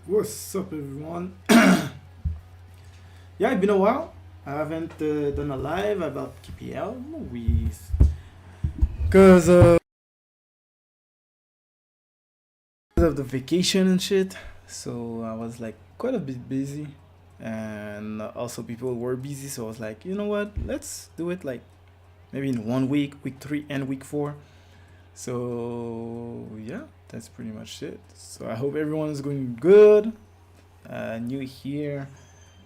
What's up, everyone? Yeah, it's been a while. I haven't done a live about KPL. Because of the vacation and shit. So I was like quite a bit busy, and also people were busy. So I was like, you know what? Let's do it like maybe in 1 week, week 3 and week 4. So yeah, that's pretty much it. So I hope everyone is going good. New here.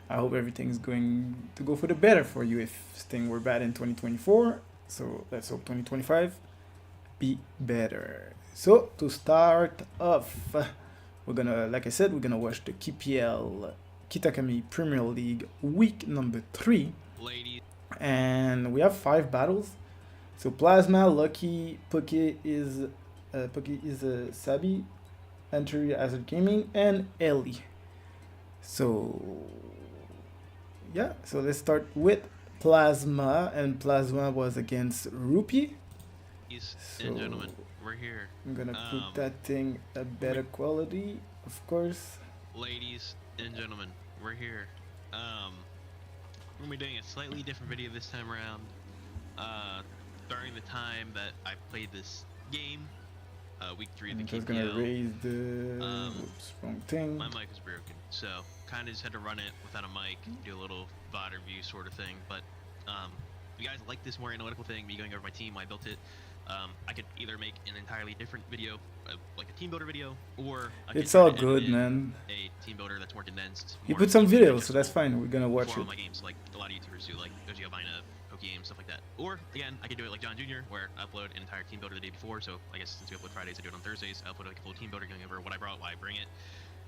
I hope everything's going to go for the better for you if things were bad in 2024. So let's hope 2025 be better. So to start off, we're gonna, like I said, we're gonna watch the KPL Kitakami Premier League week number 3. Ladies. And we have 5 battles. So Plasma, Lucky, Poke is Sabi, Entry Hazard Gaming, and Ellie. So yeah, so let's start with Plasma, and Plasma was against Rupee. Ladies So and gentlemen, we're here. I'm gonna put that thing a better quality, of course. Ladies and gentlemen, we're here. We're gonna be doing a slightly different video this time around. During the time that I played this game, week 3 of the I'm just KPL. gonna raise the oops, wrong thing. My mic is broken, so kind of just had to run it without a mic, do a little VOD review sort of thing. But if you guys like this more analytical thing, me going over my team, why I built it, I could either make an entirely different video, like a team builder video, or I It's could all try to good, edit in man. a team builder that's more condensed. You more put some visually videos, so that's digestible fine. We're gonna watch for all it. my games, like a lot of YouTubers do, like Oji Albina, Pokegames, stuff like that. Or again, I could do it like John Jr., where I upload an entire team builder the day before. So I guess since we upload Fridays, I do it on Thursdays. I upload like a full team builder going over what I brought, why I bring it.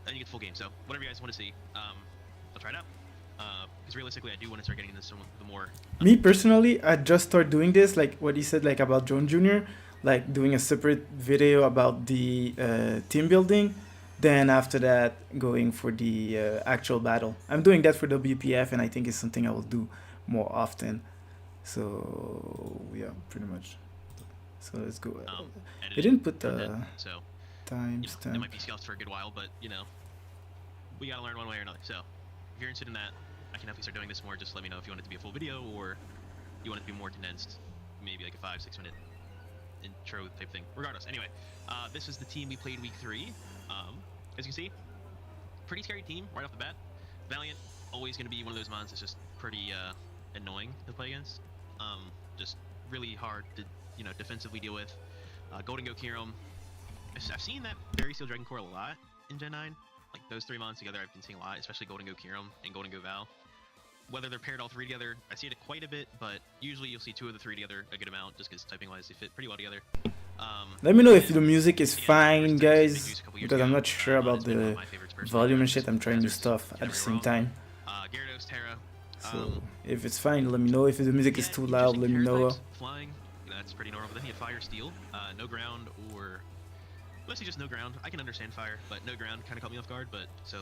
Then you get the full game. So whatever you guys want to see, I'll try it out. Because realistically, I do want to start getting into some of the more. Me personally, I just start doing this, like what he said, like about John Jr., like doing a separate video about the team building. Then after that, going for the actual battle. I'm doing that for WPF, and I think it's something I will do more often. So yeah, pretty much. So let's go. They didn't put the so timestamp. it might be scuffed for a good while, but we gotta learn one way or another. So if you're interested in that, I can definitely start doing this more. Just let me know if you want it to be a full video or you want it to be more condensed, maybe like a 5-6 minute intro type thing. Regardless, anyway, this is the team we played week 3. As you can see, pretty scary team right off the bat. Valiant, always going to be one of those mons that's just pretty annoying to play against. Just really hard to defensively deal with. Golden Go Kirim, I've seen that Fairy Steel Dragon Core a lot in Gen 9. Like those 3 mons together, I've been seeing a lot, especially Golden Go Kirim and Golden Go Val. Whether they're paired all 3 together, I see it quite a bit, but usually you'll see 2 of the 3 together a good amount, just because typing-wise they fit pretty well together. Let me know if the music is fine, guys, because I'm not sure about the volume and shit. I'm trying new stuff at the same time. Gyarados, Terra. So if it's fine, let me know. If the music is too loud, let me know. Flying, that's pretty normal. But then you have Fire, Steel, no ground, or mostly just no ground. I can understand Fire, but no ground kind of caught me off guard. But so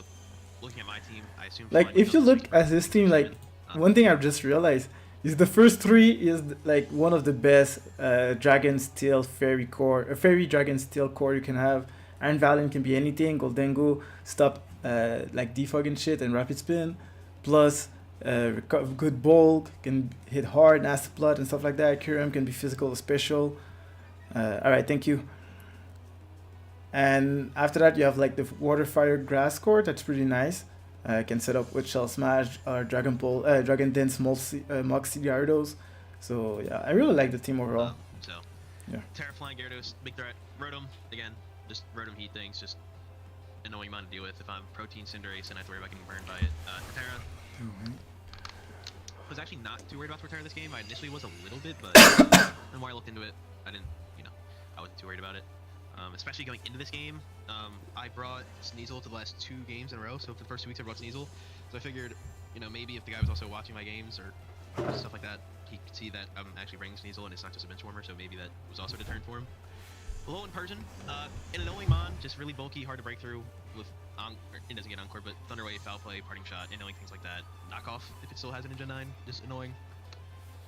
looking at my team, I assume like if you look at this team, like one thing I've just realized is the first 3 is like one of the best Dragon Steel Fairy core, Fairy Dragon Steel core you can have. Iron Valiant can be anything. Goldengo stop like defog and shit and rapid spin, plus good bulk, can hit hard, nasty blood and stuff like that. Kirim can be physical or special. Alright, thank you. And after that you have like the Water Fire Grass core, that's pretty nice. Can set up with Shell Smash or Dragon Pole, Dragon Dance, Moxie Gyarados. So yeah, I really like the team overall. Yeah. Terra Flying Gyarados, big threat. Rotom, again, just Rotom heat things, just annoying amount to deal with. If I'm Protein Cinderace and I have to worry about getting burned by it. Torterra. I was actually not too worried about Torterra this game. I initially was a little bit, but the more I looked into it, I didn't, I wasn't too worried about it. Especially going into this game, I brought Sneasel to the last 2 games in a row. So for the first 2 weeks I brought Sneasel. So I figured, maybe if the guy was also watching my games or stuff like that, he could see that I'm actually bringing Sneasel and it's not just a bench warmer. So maybe that was also a deterrent for him. Low in Persian, an annoying mon, just really bulky, hard to break through with, it doesn't get Encore, but Thunder Wave, Foul Play, Parting Shot, annoying things like that. Knockoff, if it still has it in Gen 9, just annoying.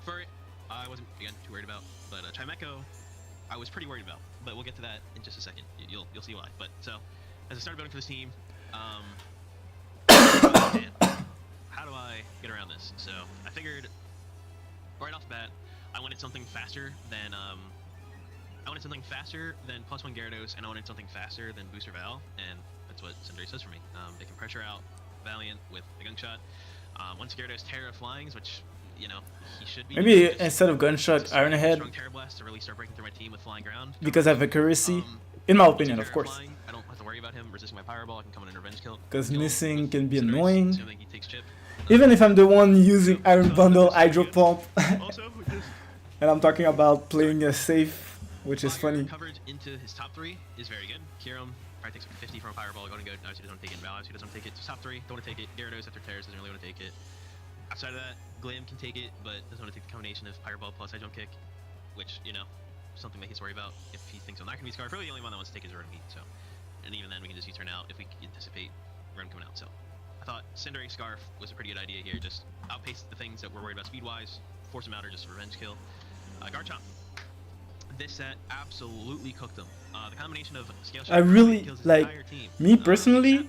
Furret, I wasn't, again, too worried about, but Chimecho, I was pretty worried about, but we'll get to that in just a second. You'll see why. But so, as I started building for this team, Man, how do I get around this? So I figured right off the bat, I wanted something faster than +1 Gyarados, and I wanted something faster than Booster Val, and that's what Cinderace does for me. It can pressure out Valiant with a Gunshot. Once Gyarados Terra Flyings, which he should be. Maybe instead of Gunshot, Iron Head, strong Terra Blast to really start breaking through my team with Flying Ground. because I have accuracy, in my opinion, of course. Flying, I don't have to worry about him resisting my Power Ball. I can come in and revenge kill. Because missing can be annoying. Assuming he takes chip. Even if I'm the one using Iron Bundle, Hydro Pump, Also, and I'm talking about playing a safe, which is funny. Coverage into his top 3 is very good. Kyurem probably takes 50 from a Fireball. Going to go. Obviously doesn't take it. Val obviously doesn't take it. So top 3 don't want to take it. Gyarados after Terrace doesn't really want to take it. Outside of that, Glim can take it, but doesn't want to take the combination of Fireball plus High Jump Kick, which something that he's worried about if he thinks I'm not going to be Scarf. Really, the only one that wants to take is Rotom Heat. So, and even then, we can just use Turn Out if we anticipate Rotom coming out. So, I thought Cinderace Scarf was a pretty good idea here. Just outpace the things that we're worried about speed-wise, force him out, or just revenge kill. Garchomp. This set absolutely cooked them. The combination of Scale Shot I really kills his like entire team. me personally.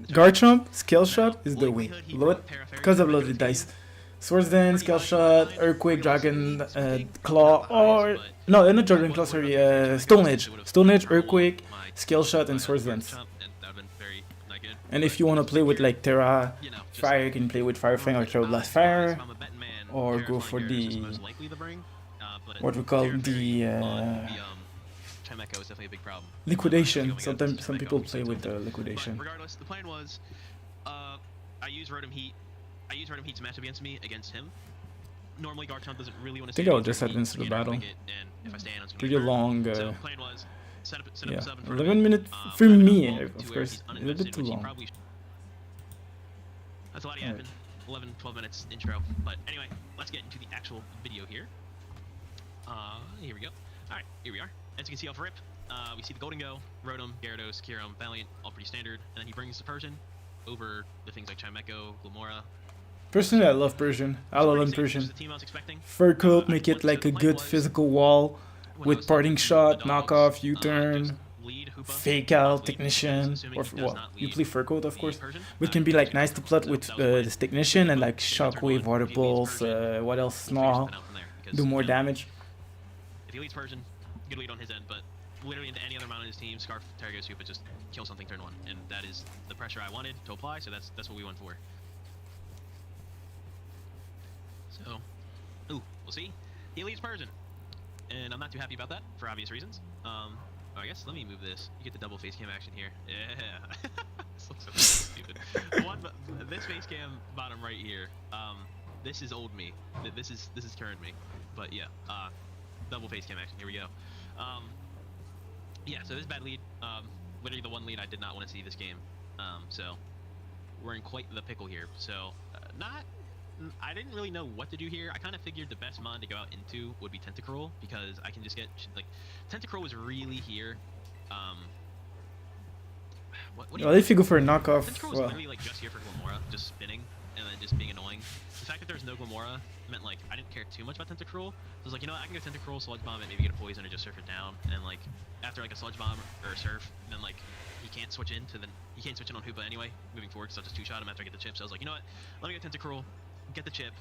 Garchomp, Scale Shot is the way. Because of loaded dice. Swords Dance, Scale Shot, Earthquake, Dragon Claw, or no, not Dragon Claw, sorry, Stone Edge. Stone Edge, Earthquake, Scale Shot, and Swords Dance. And if you want to play with like Terra Fire, you can play with Fire Fang or Terra Blast Fire, or go for the what we call the Chimecho is definitely a big problem. liquidation. Sometimes some people play with the liquidation. But regardless, the plan was, I use Rotom Heat. I use Rotom Heat to match up against him. Normally, Garchomp doesn't really want to. I think I'll just head into the battle. Pretty long. So the plan was set up Yeah, a sub in 11 minutes for me, of course. A little bit too long. That's a lot of yapping. 11, 12 minutes intro. But anyway, let's get into the actual video here. Here we go. Alright, here we are. As you can see off rip, we see the Golden Go, Rotom, Gyarados, Kyurem, Valiant, all pretty standard. And then he brings the Persian over the things like Chimecho, Glimmora. Personally, I love Persian. I love Persian. Fur Coat, make it like a good physical wall with Parting Shot, Knockoff, U-Turn, Fake Out, Technician, or well, you play Fur Coat, of course. Which can be like nice to plot with this Technician and like Shockwave, Water Pulse, what else, Snarl, do more damage. If he leads Persian, good lead on his end, but literally into any other mount on his team, Scarf, Terrago, Super, just kill something turn 1, and that is the pressure I wanted to apply, so that's what we went for. So, ooh, we'll see. He leads Persian, and I'm not too happy about that for obvious reasons. I guess let me move this. You get the double face cam action here. Yeah, this looks so stupid. This face cam bottom right here. This is old me. This is current me. But yeah, double face cam action. Here we go. Yeah, so this is bad lead. Literally the one lead I did not want to see this game. So we're in quite the pickle here. So I didn't really know what to do here. I kind of figured the best mon to go out into would be Tentacruel, because I can just get like Tentacruel was really here. Well, if you go for a knockoff, Tentacruel was literally like just here for Glimmora, just spinning and then just being annoying. The fact that there's no Glimmora meant like I didn't care too much about Tentacruel. So I was like, you know what, I can go Tentacruel, Sludge Bomb, and maybe get a poison or just surf it down. And like after like a Sludge Bomb or a surf, then like he can't switch in on Hoopa anyway moving forward, because I'll just two-shot him after I get the chip. So I was like, you know what, let me get Tentacruel, get the chip,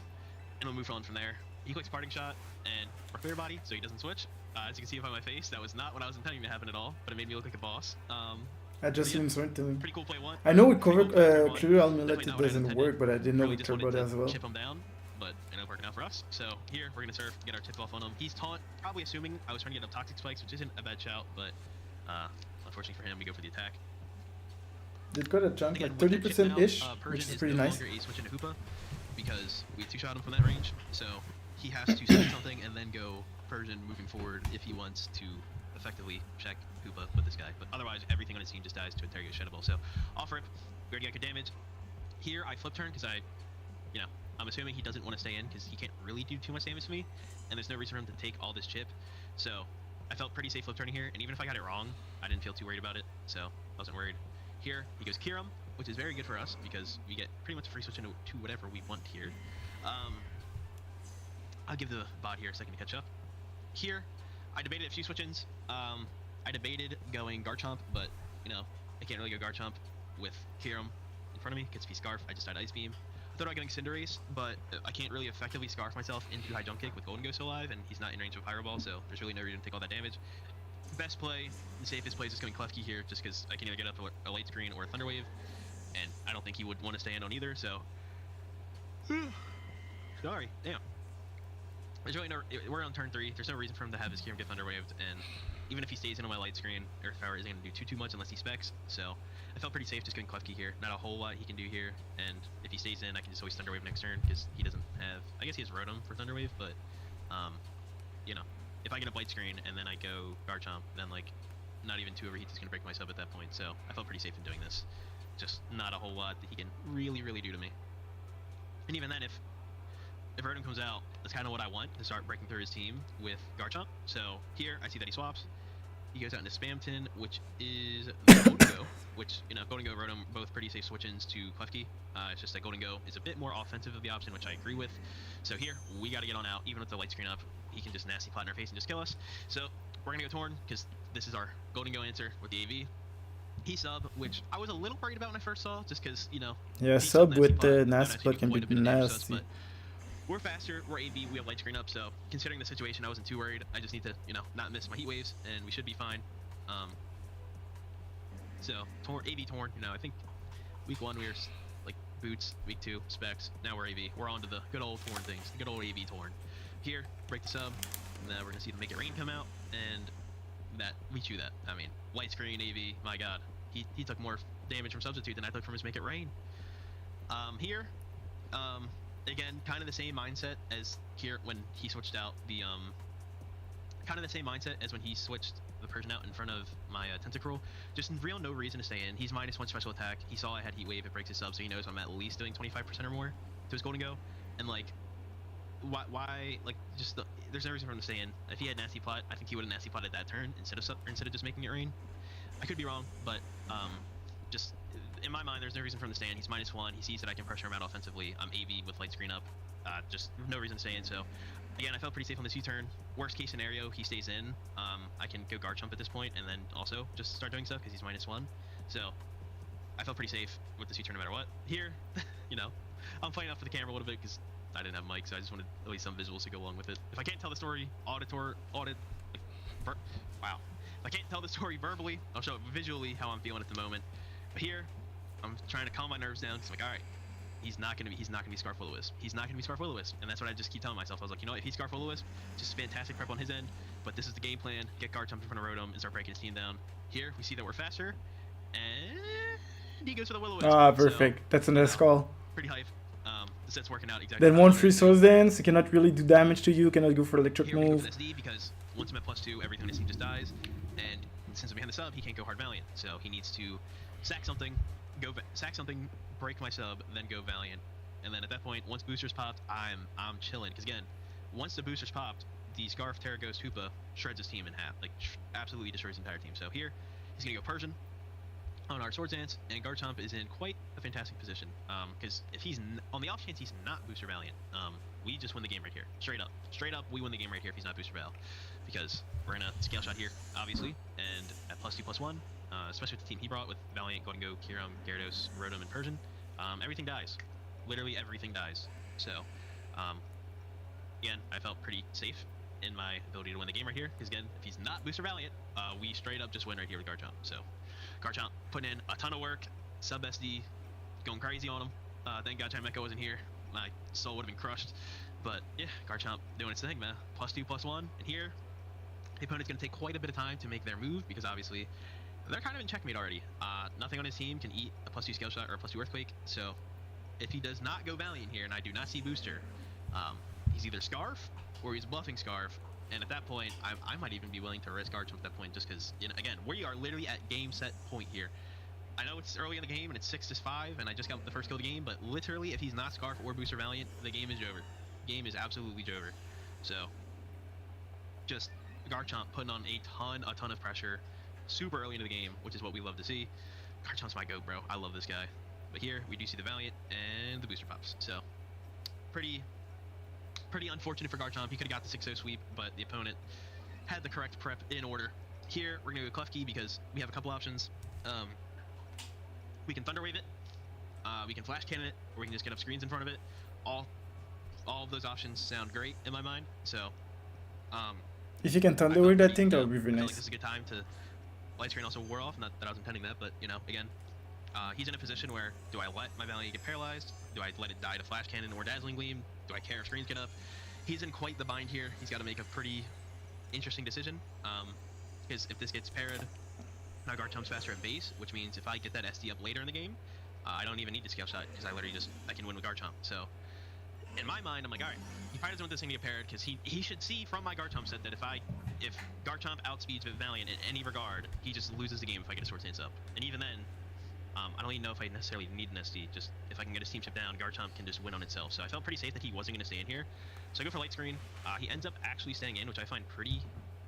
and we'll move on from there. He clicks Parting Shot and or Clear Body, so he doesn't switch. As you can see by my face, that was not what I was intending to happen at all, but it made me look like a boss. I just didn't swing to him. Pretty cool play one. I know with Clear Amulet it doesn't work, but I didn't know with Clear Body as well. Chip him down, but it ended up working out for us. So here we're gonna surf, get our tip off on him. He's taunt, probably assuming I was trying to get up Toxic Spikes, which isn't a bad shout, but unfortunately for him, we go for the attack. Did got a chunk like 30%-ish, which is pretty nice. Switch into Hoopa, because we two-shot him from that range, so he has to set something and then go Persian moving forward if he wants to effectively check Hoopa with this guy. But otherwise, everything on his team just dies to a Terrago Sheddable. So off rip, we already got good damage. Here, I flip turn because I'm assuming he doesn't want to stay in because he can't really do too much damage to me, and there's no reason for him to take all this chip. So I felt pretty safe flip turning here, and even if I got it wrong, I didn't feel too worried about it, so I wasn't worried. Here, he goes Kyurem, which is very good for us because we get pretty much a free switch into whatever we want here. I'll give the bot here a second to catch up. Here, I debated a few switch-ins. I debated going Garchomp, but, I can't really go Garchomp. with Kiram in front of me. Gets to be Scarf. I just died Ice Beam. I thought about getting Cinderace, but I can't really effectively Scarf myself into High Jump Kick with Golden Go still alive, and he's not in range of Pyro Ball, so there's really no reason to take all that damage. Best play, the safest play is just going Klefki here, just because I can either get up a Light Screen or a Thunder Wave, and I don't think he would want to stand on either, so... Sorry, damn. There's really no... We're on turn 3, there's no reason for him to have his Kiram get Thunder Waved, and even if he stays in on my Light Screen, Earth Power isn't going to do too much unless he specs, so I felt pretty safe just going Klefki here. Not a whole lot he can do here, and if he stays in, I can just always Thunder Wave next turn, because he doesn't have... I guess he has Rotom for Thunder Wave, but, you know, if I get a Light Screen and then I go Garchomp, then, like, not even 2 overheats is going to break my sub at that point, so I felt pretty safe in doing this. Just not a whole lot that he can really do to me. And even then, if Rotom comes out, that's kind of what I want, to start breaking through his team with Garchomp. So here, I see that he swaps. He goes out into Spamton, which is Golden Go, which, you know, Golden Go and Rotom, both pretty safe switch-ins to Klefki. It's just that Golden Go is a bit more offensive of the option, which I agree with. So here, we got to get on out. Even with the Light Screen up, he can just nasty plot in our face and just kill us. So we're going to go Torn, because this is our Golden Go answer with the AV. He sub, which I was a little worried about when I first saw, just because, you know... Yeah, sub with the nasty plot can be nasty. But we're faster, we're AV, we have Light Screen up, so considering the situation, I wasn't too worried. I just need to, you know, not miss my Heat Waves, and we should be fine. So, Torn, AV Torn, you know, I think week 1 we were, like, Boots, week 2, Specs, now we're AV. We're on to the good old Torn things, the good old AV Torn. Here, break the sub, and then we're going to see the Make It Rain come out, and that, we chew that. I mean, Light Screen, AV, my god. He took more damage from Substitute than I took from his Make It Rain. Here, again, kind of the same mindset as here when he switched out the, kind of the same mindset as when he switched the Persian out in front of my Tentacruel. Just real no reason to stay in. He's -1 special attack. He saw I had Heat Wave, it breaks his sub, so he knows I'm at least doing 25% or more to his Golden Go. And, like, why like, just there's no reason for him to stay in. If he had Nasty Plot, I think he would have Nasty Plotted that turn instead of just making it rain. I could be wrong, but just in my mind, there's no reason for him to stay in. He's -1. He sees that I can pressure him out offensively. I'm AV with Light Screen up. Just no reason to stay in. So again, I felt pretty safe on this U-turn. Worst case scenario, he stays in. I can go Garchomp at this point and then also just start doing stuff because he's -1. So I felt pretty safe with this U-turn no matter what. Here, you know, I'm playing off for the camera a little bit because I didn't have a mic, so I just wanted at least some visuals to go along with it. If I can't tell the story wow. If I can't tell the story verbally, I'll show it visually how I'm feeling at the moment. But here, I'm trying to calm my nerves down. Cause I'm like, all right, he's not gonna be Scarf Will-O-Wisp. He's not gonna be Scarf Will-O-Wisp, and that's what I just keep telling myself. I was like, you know, if he's Scarf Will-O-Wisp, just fantastic prep on his end. But this is the game plan: get Garchomp in front of Rotom and start breaking his team down. Here, we see that we're faster, and he goes for the Will-O-Wisp. Ah, perfect. So, that's a nice call. Pretty hype. The set's working out exactly. Then 1 free Soul Dance, he cannot really do damage to you, cannot go for electric here move. Here SD because once I'm at +2, everything on his team just dies, and since I'm behind the sub, he can't go hard Valiant, so he needs to sack something, break my sub, then go Valiant, and then at that point, once boosters popped, I'm chilling, because again, once the boosters popped, the Scarf Terra Ghost Hoopa shreds his team in half, like absolutely destroys his entire team. So here, he's gonna go Persian on our Swords Dance, and Garchomp is in quite a fantastic position, because if he's on the off chance he's not Booster Valiant, we just win the game right here, straight up, we win the game right here if he's not Booster Val, because we're gonna scale shot here, obviously, and at +2/+1, especially with the team he brought with Valiant, Golden Go, Kiram, Gyarados, Rotom, and Persian, everything dies, literally everything dies. So, again, I felt pretty safe in my ability to win the game right here, because again, if he's not Booster Valiant, we straight up just win right here with Garchomp. So Garchomp putting in a ton of work, sub SD, going crazy on him. Thank God Chimecho wasn't here. My soul would have been crushed. But yeah, Garchomp doing its thing, man. +2/+1, and here, the opponent's going to take quite a bit of time to make their move, because obviously, they're kind of in checkmate already. Nothing on his team can eat a +2 Scale Shot or a +2 Earthquake, so if he does not go Valiant here, and I do not see Booster, he's either Scarf, or he's bluffing Scarf, and at that point, I might even be willing to risk Garchomp at that point, just because, you know, again, we are literally at game set point here. I know it's early in the game, and it's 6-5, and I just got the first kill of the game, but literally, if he's not Scarf or Booster Valiant, the game is over. Game is absolutely over. So, just Garchomp putting on a ton of pressure super early into the game, which is what we love to see. Garchomp's my goat, bro. I love this guy. But here, we do see the Valiant and the booster pops. So, pretty unfortunate for Garchomp. He could have got the 6-0 sweep, but the opponent had the correct prep in order. Here, we're going to go Klefki because we have a couple options. We can Thunder Wave it, we can Flash Cannon it, or we can just get up screens in front of it. All of those options sound great in my mind. So, If you can I Thunder felt Wave that pretty, thing, you that know, would be I very felt like this nice. is a good time to. Light screen also wore off. Not that I was intending that, but you know, again, he's in a position where do I let my Valiant get paralyzed? Do I let it die to Flash Cannon or Dazzling Gleam? Do I care if screens get up? He's in quite the bind here. He's got to make a pretty interesting decision. Because if this gets parried, now Garchomp's faster at base, which means if I get that SD up later in the game, I don't even need to scale shot because I can win with Garchomp. So in my mind, I'm like, all right, he probably doesn't want this thing to get parried because he should see from my Garchomp set that if Garchomp outspeeds Valiant in any regard, he just loses the game if I get a Sword Stance up. And even then, I don't even know if I necessarily need an SD. Just if I can get his team chip down, Garchomp can just win on itself. So I felt pretty safe that he wasn't going to stay in here. So I go for light screen. He ends up actually staying in, which I find pretty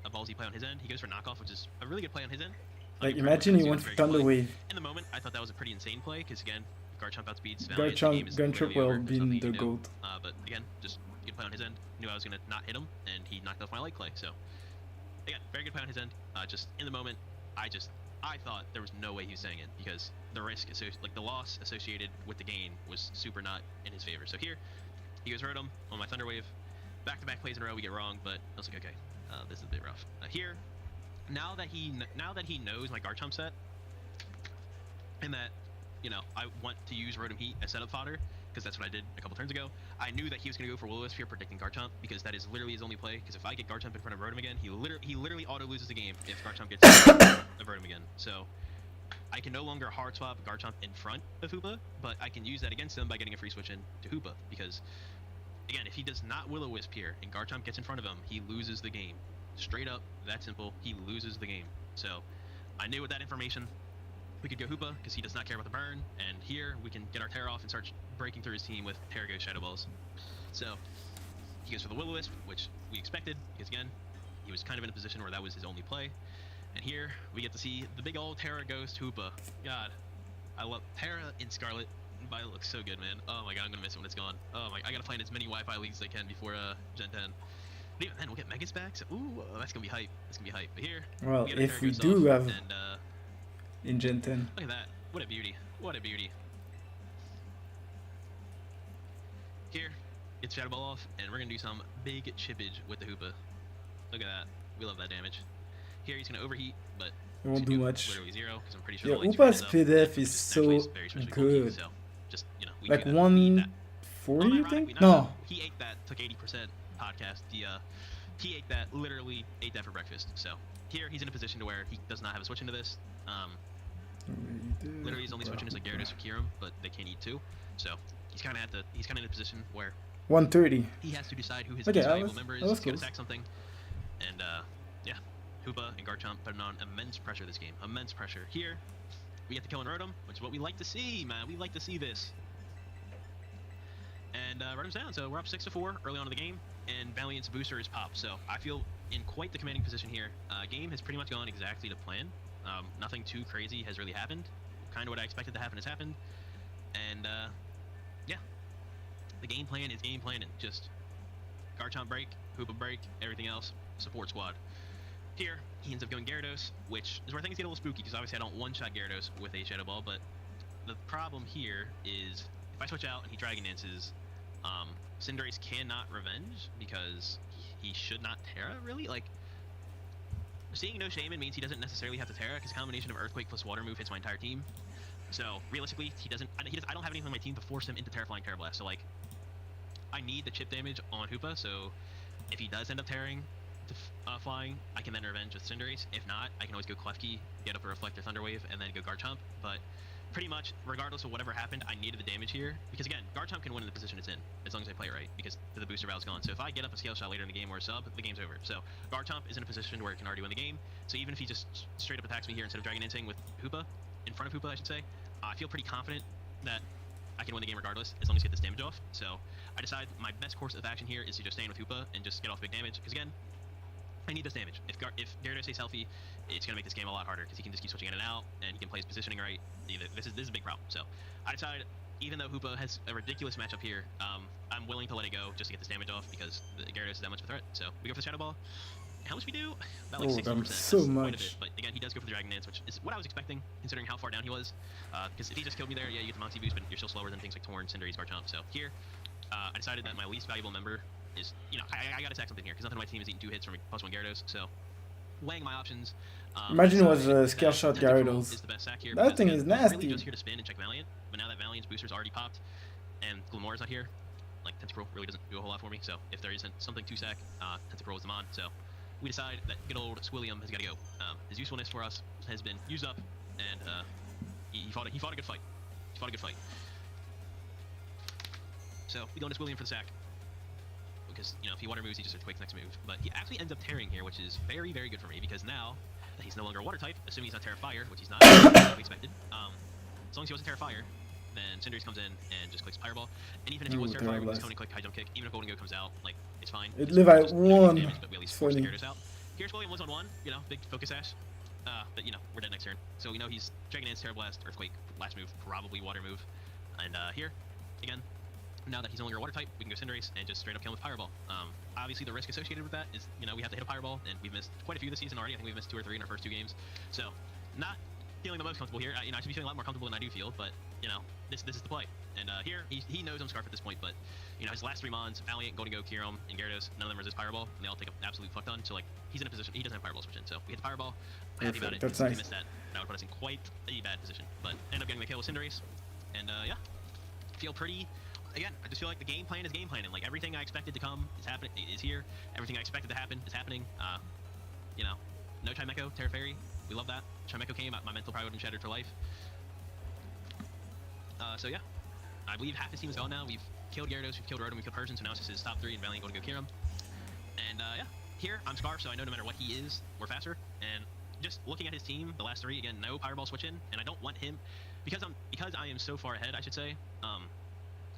a ballsy play on his end. He goes for knockoff, which is a really good play on his end. Like, imagine he went for Thunder Wave. In the moment, I thought that was a pretty insane play because again, Garchomp outspeeds Valiant. Garchomp will have been the GOAT. But again, just good play on his end. Knew I was going to not hit him, and he knocked off my light clay. So again, very good play on his end. Just in the moment, I thought there was no way he was saying it because the risk, like the loss associated with the gain, was super not in his favor. So here, he goes Rotom on my Thunder Wave. Back-to-back plays in a row, we get wrong, but I was like, okay, this is a bit rough. Here, now that he knows my Garchomp set, and that, you know, I want to use Rotom Heat as setup fodder, because that's what I did a couple turns ago. I knew that he was going to go for Will-O-Wisp here, predicting Garchomp, because that is literally his only play. Because if I get Garchomp in front of Rotom again, he literally auto loses the game if Garchomp gets a Rotom again. So I can no longer hard swap Garchomp in front of Hoopa, but I can use that against him by getting a free switch in to Hoopa. Because again, if he does not Will-O-Wisp here and Garchomp gets in front of him, he loses the game. Straight up, that simple. He loses the game. So I knew with that information, we could go Hoopa because he does not care about the burn, and here we can get our Terra off and start breaking through his team with Terra Ghost Shadow Balls. So he goes for the Will-O-Wisp, which we expected because again, he was kind of in a position where that was his only play. And here we get to see the big old Terra Ghost Hoopa. God, I love Terra in Scarlet. Violet looks so good, man. Oh my god, I'm gonna miss it when it's gone. Oh my, I gotta play in as many Wi-Fi leagues as I can before Gen 10. But even then, we'll get Megas back. So, ooh, that's gonna be hype. That's gonna be hype. But here, well, we if we do have and, in Gen 10. look at that. What a beauty. What a beauty. Here, get Shadow Ball off, and we're going to do some big chippage with the Hoopa. Look at that. We love that damage. Here, he's going to overheat, but It won't do much. literally zero, because I'm pretty sure Yeah, the light Hoopa's screen PDF up, is actually so very special good. bulky, so just, you know, we Like do that. We eat that. 140, you think? Unironically, No. He ate that, took 80% podcast. He ate that, literally ate that for breakfast. So here, he's in a position to where he does not have a switch into this. Literally, his only switch in is like Gyarados or Kyurem, but they can't eat two. So he's kind of in a position where 130. he has to decide who his Okay, most valuable member is. that was He's got to close. sack something. And yeah, Hoopa and Garchomp putting on immense pressure this game. Immense pressure. Here, we get the kill in Rotom, which is what we like to see, man. We like to see this. And Rotom's down, so we're up 6-4 early on in the game, and Valiant's booster is popped. So I feel in quite the commanding position here. Game has pretty much gone exactly to plan. Nothing too crazy has really happened. Kind of what I expected to happen has happened. And yeah, the game plan is game planning. Just Garchomp break, Hoopa break, everything else, support squad. Here, he ends up going Gyarados, which is where things get a little spooky, because obviously I don't one-shot Gyarados with a Shadow Ball, but the problem here is if I switch out and he Dragon Dances, Cinderace cannot Revenge, because he should not Terra, really? Like, seeing no Shaman means he doesn't necessarily have to Terra, because combination of Earthquake plus Water move hits my entire team. So, realistically, I don't have anything on my team to force him into Terraflying Terra Blast, so like, I need the chip damage on Hoopa, so if he does end up tearing to flying, I can then revenge with Cinderace. If not, I can always go Klefki, get up a Reflector Thunder Wave, and then go Garchomp. But pretty much, regardless of whatever happened, I needed the damage here. Because again, Garchomp can win in the position it's in, as long as I play it right, because the booster battle's gone. So if I get up a Scale Shot later in the game or a sub, the game's over. So Garchomp is in a position where it can already win the game. So even if he just straight up attacks me here instead of Dragon Dancing with Hoopa, in front of Hoopa I should say, I feel pretty confident that I can win the game regardless, as long as I get this damage off. So I decide my best course of action here is to just stay in with Hoopa and just get off big damage, because again, I need this damage. If Gyarados stays healthy, it's going to make this game a lot harder, because he can just keep switching in and out, and he can play his positioning right. This is a big problem. So I decide, even though Hoopa has a ridiculous matchup here, I'm willing to let it go just to get this damage off, because Gyarados is that much of a threat. So we go for the Shadow Ball. How much we do? About like Oh, 60%. that's That's so quite a bit. much. But again, he does go for the Dragon Dance, which is what I was expecting, considering how far down he was. Because if he just killed me there, yeah, you get the Moxie boost, but you're still slower than things like Torn, Cinderace, Garchomp. So here, I decided that my least valuable member is, I gotta attack something here, because nothing on my team is eating 2 hits from a +1 Gyarados. So weighing my options. Imagine it was a scale that shot Tentacruel Gyarados. is the best sack here. That Because, thing again, is I was really nasty. just here to spin and check Valiant, but now that Valiant's booster's already popped, and Glimmora's not here, like Tentacruel really doesn't do a whole lot for me. So if there isn't something to sack, Tentacruel is the mon. So we decide that good old Squilliam has got to go. His usefulness for us has been used up, and he fought a good fight. He fought a good fight. So we go into Squilliam for the sack, because if he water moves, he just starts Quake's next move. But he actually ends up tearing here, which is very, very good for me, because now that he's no longer a water type, assuming he's not Terra Fire, which he's not, as we expected. As long as he wasn't Terra Fire, then Cinderace comes in and just clicks Fireball. And even if he was Terra Fire, we just come and click High Jump Kick. Even if Golden Go comes out, like, it's fine. It live at Just 1. damage, but we at least It's force the funny. Gyarados out. Here's William lives on 1, big focus ash. But we're dead next turn. So we know he's Dragon Dance, Terra Blast, Earthquake, last move, probably water move. And here, again, now that he's no longer a water type, we can go Cinderace and just straight up kill him with Fireball. Obviously the risk associated with that is, we have to hit a Fireball, and we've missed quite a few this season already. I think we've missed 2 or 3 in our first 2 games. So, not feeling the most comfortable here. I should be feeling a lot more comfortable than I do feel, but, this is the play. And here, he knows I'm Scarf at this point, but, his last 3 mons, Valiant, Golden Go, Kyurem, and Gyarados, none of them resist Fireball, and they all take an absolute fuck ton. So, like, he's in a position, he doesn't have Fireball switch in, so we hit the Fireball. I'm happy about it. That's If nice. we missed that, that would put us in quite a bad position. But end up getting the kill with Cinderace, and yeah, feel pretty. Again, I just feel like the game plan is game planning. Like, everything I expected to come is happening, is here. Everything I expected to happen is happening. No Chimecho, Terra Fairy. We love that. Chimecho came, my mental probably would have been shattered for life. So yeah, I believe half his team is gone now. We've killed Gyarados, we've killed Rotom, we've killed Persian, so now it's just his top 3 and Valiant going to go Kyurem. And yeah, here I'm Scarf, so I know no matter what he is, we're faster. And just looking at his team, the last 3, again, no Fireball switch in, and I don't want him, because I am so far ahead, I should say,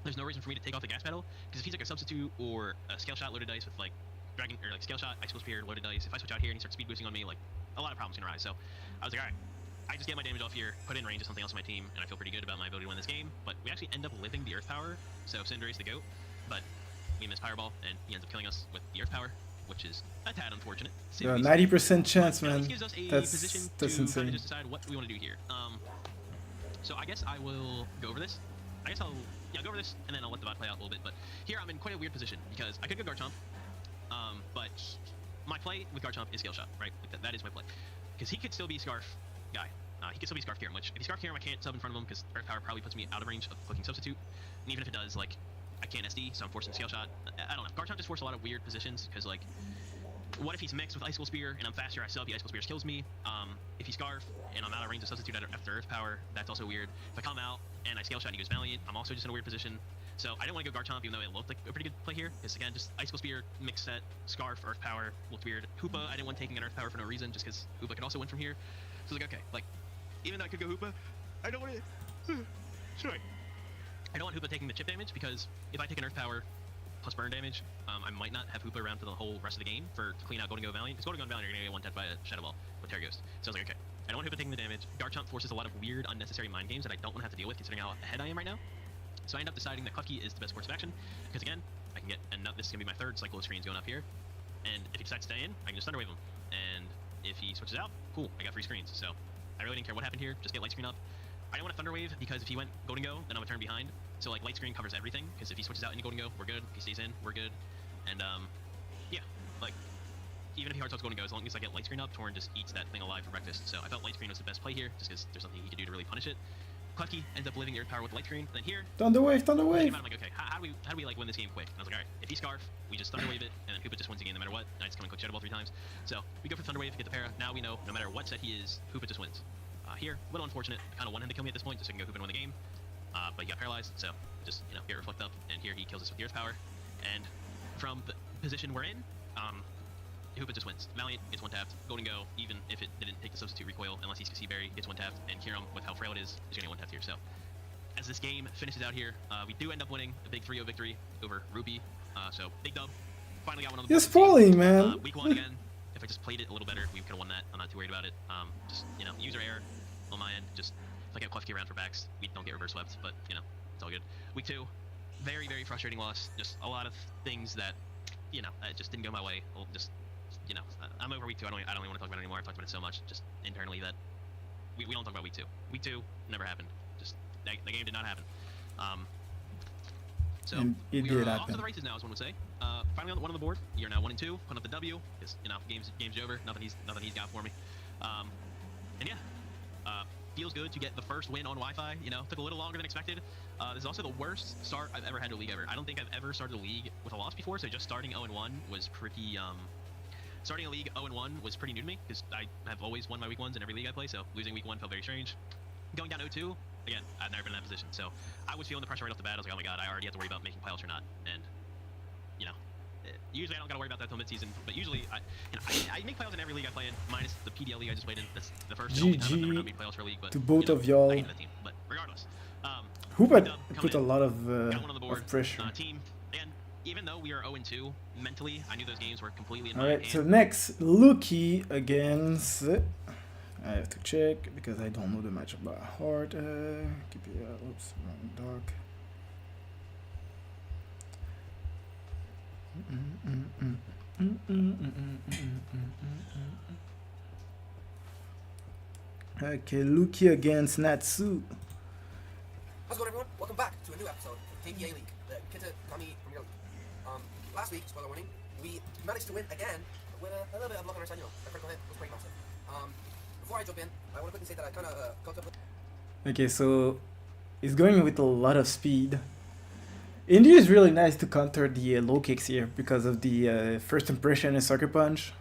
there's no reason for me to take off the gas pedal, because if he's like a substitute or a scale shot loaded dice with like Dragon, or like scale shot, Ice Spear loaded dice, if I switch out here and he starts speed boosting on me, like, a lot of problems can arise. So I was like, alright, I just get my damage off here, put in range of something else on my team, and I feel pretty good about my ability to win this game. But we actually end up living the Earth Power, so Cinderace the GOAT, but we miss Fireball, and he ends up killing us with the Earth Power, which is a tad unfortunate. Yeah, 90% chance, But at man. least gives us a That's position to kind insane. of just decide what we want to do here. So I guess I will go over this. I'll go over this, and then I'll let the bot play out a little bit. But here I'm in quite a weird position, because I could go Garchomp, but my play with Garchomp is Scale Shot, right? Like that is my play. Because he could still be Scarf guy. He could still be Scarf Kyurem, which if he's Scarf Kyurem, I can't sub in front of him, because Earth Power probably puts me out of range of clicking Substitute. And even if it does, like, I can't SD, so I'm forcing Scale Shot. I don't know. Garchomp just forced a lot of weird positions, because, like, what if he's mixed with Icicle Spear, and I'm faster, I sub, the Icicle Spear kills me. If he's Scarf, and I'm out of range of Substitute after Earth Power, that's also weird. If I come out, and I Scale Shot and he goes Valiant, I'm also just in a weird position. So I didn't want to go Garchomp, even though it looked like a pretty good play here. Because again, just Icicle Spear, mix set, Scarf, Earth Power, looked weird. Hoopa, I didn't want taking an Earth Power for no reason, just because Hoopa could also win from here. So I was like, okay, like, even though I could go Hoopa, I don't want to... Sorry. I don't want Hoopa taking the chip damage, because if I take an Earth Power plus burn damage, I might not have Hoopa around for the whole rest of the game to clean out Golden Go Valiant. Because Golden Go Valiant are going to get one-tapped by a Shadow Ball with Terra Ghost. So I was like, okay, I don't want Hoopa taking the damage. Garchomp forces a lot of weird, unnecessary mind games that I don't want to have to deal with, considering how ahead I am right now. So I end up deciding that Klefki is the best course of action, because again, I can get, and this is going to be my 3rd cycle of screens going up here, and if he decides to stay in, I can just Thunderwave him, and if he switches out, cool, I got free screens. So I really didn't care what happened here, just get light screen up. I don't want to Thunderwave, because if he went Golden Go, then I'm a turn behind, so like light screen covers everything, because if he switches out into Golden Go, we're good, if he stays in, we're good, and yeah, like, even if he hard Golden Go, as long as I get light screen up, Torn just eats that thing alive for breakfast. So I felt light screen was the best play here, just because there's something he could do to really punish it. Klefki ends up living Earth Power with light screen, and then here, Thunderwave, Thunderwave! I'm like, okay, how do we like win this game quick? And I was like, alright, if he Scarf, we just Thunderwave it, and then Hoopa just wins the game no matter what, and I just come and click Shadow Ball 3 times. So we go for Thunderwave, get the para. Now we know, no matter what set he is, Hoopa just wins. Here, a little unfortunate, I kind of want him to kill me at this point, just so I can go Hoopa and win the game. But he got paralyzed, so just, get Reflect up, and here he kills us with the Earth Power. And from the position we're in, Hoopa just wins. Valiant gets one-tapped. Golden Go, even if it didn't take the Substitute recoil, unless he's Sea-Berry, gets one-tapped, and Kyurem, with how frail it is gonna get one-tapped here. So as this game finishes out here, we do end up winning a big 3-0 victory over Ruby. So big dub. Finally got one on the You're board. spoiling, man. Week 1 again. If I just played it a little better, we could have won that. I'm not too worried about it. Just, user error on my end. Just, if I get Klefki around for backs, we don't get reverse swept, but, it's all good. Week 2, very, very frustrating loss. Just a lot of things that, it just didn't go my way. Just you know, I'm over week 2. I don't even want to talk about it anymore. I've talked about it so much, just internally, that we don't talk about week 2. Week 2 never happened. Just the game did not happen. So And it we're did off to happen. the races now, as one would say. Finally on the board. You're now 1-2, putting up the W, because you know game's over. Nothing he's got for me. And yeah, feels good to get the first win on Wi-Fi. You know, took a little longer than expected. This is also the worst start I've ever had to a league ever. I don't think I've ever started a league with a loss before, so just starting 0-1 was pretty. Starting a league 0-1 was pretty new to me, because I have always won my week 1s in every league I play. So losing week 1 felt very strange. Going down 0-2. Again, I've never been in that position, so I was feeling the pressure right off the bat. I was like, oh my god, I already have to worry about making playoffs or not. And, you know, usually I don't got to worry about that till mid-season, but usually I make playoffs in every league I play in, minus the PDL league I just played in. That's the first and only time I've ever not made playoffs for a league, but, to both you know, of y'all. I hated that team. But regardless, Who put a in, lot got one on the board, of pressure. Team, and even though we are 0-2, mentally, I knew those games were completely in my Alright, hand. so next, Luki against... I have to check because I don't know the matchup by heart. KPL, oops, wrong doc. Okay, Luki against Natsu. How's it going, everyone? Welcome back to a new episode of KPL League, the Kitakami Premier League. Last week, spoiler warning, we managed to win again with a little bit of luck on our side. You know, our critical hit was pretty massive. Before I jump in, I want to quickly say that I kind of cooked up with... Okay, so he's going with a lot of speed. Indy is really nice to counter the low kicks here because of the first impression and sucker punch.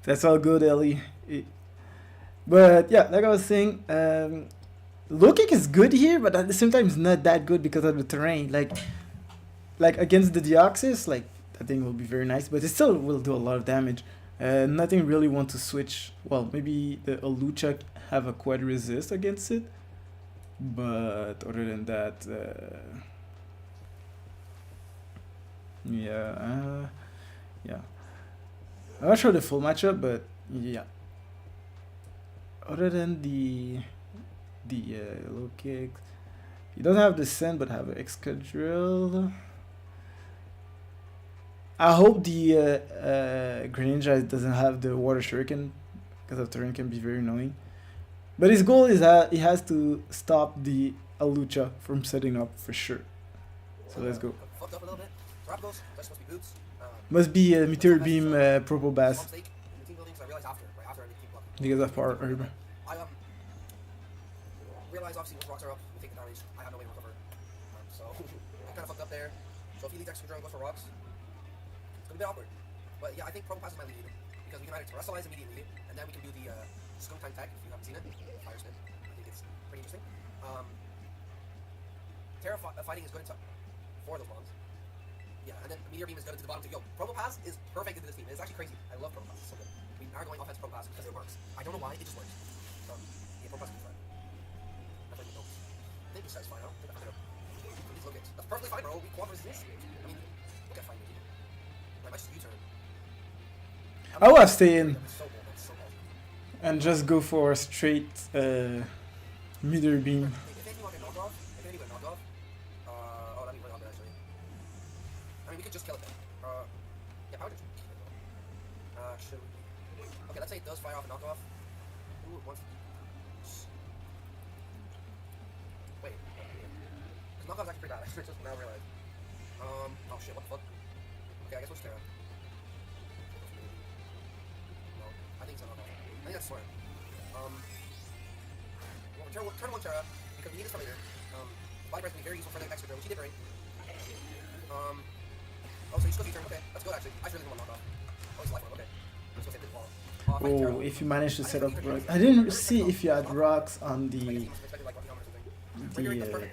That's all good, Ellie. But yeah, like I was saying, low kick is good here, but at the same time it's not that good because of the terrain. Like against the Deoxys, like I think will be very nice, but it still will do a lot of damage. Nothing really want to switch. Well, maybe the Lucha have a quad resist against it, but other than that, yeah. I'm not sure the full matchup, but yeah. Other than the low kicks, he doesn't have the send, but have an extra drill. I hope the Greninja doesn't have the water shuriken, because the terrain can be very annoying. But his goal is that he has to stop the Alucha from setting up for sure. So let's go. Fucked up a little bit. Rapagos, that's supposed to be boots. Must be Meteor Beam Purple Bass. Mistake in the team building, so I realized after I did team block. Because of power herb. I realized obviously when rocks are up, we take the damage. I have no way to recover. So I kind of fucked up there. So if he leads extra control and goes for rocks, it's gonna be a bit awkward. But yeah, I think Promo Pass is my lead because we can either terrestrialize immediately and then we can do the skunk time tech if you haven't seen it. Fire spin. I think it's pretty interesting. Terra fighting is good into 4 of those bombs. Yeah, and then Meteor Beam is good into the bottom 2. Yo, Promo Pass is perfect into this team. It's actually crazy. I love Promo Pass. It's so good. We are going offense Promo Pass because it works. I don't know why, it just works. Yeah, Promo Pass is fine. That's like, I think he says fine, huh? Please look it. That's perfectly fine, bro. We quad versus this. I mean, look at fine, maybe. I might just U-turn. I will stay in That's so cool. That's so cool. and just go for a straight Meteor Beam. If anything want to knock off, oh, that'd be really awkward actually. I mean, we could just kill it then. Yeah, power just. Should we? Okay, let's say it does fire off a knockoff. Ooh, it wants to. Wait. Because knockoff's actually pretty bad. I just now realized. Oh shit, what the fuck? Okay, I guess we'll just Terra. No, I think it's a knockoff. I think that's smart. Well, turn 1 Terra, because we need this for later. Body breath can be very useful for the extra drill, which he did bring. Oh, so you still U-turn, okay. That's good actually. I should really want to knock off. Oh, it's life orb, okay. I'm supposed to hit the ball. Oh, if you manage to set up rocks. I didn't see if you had rocks on the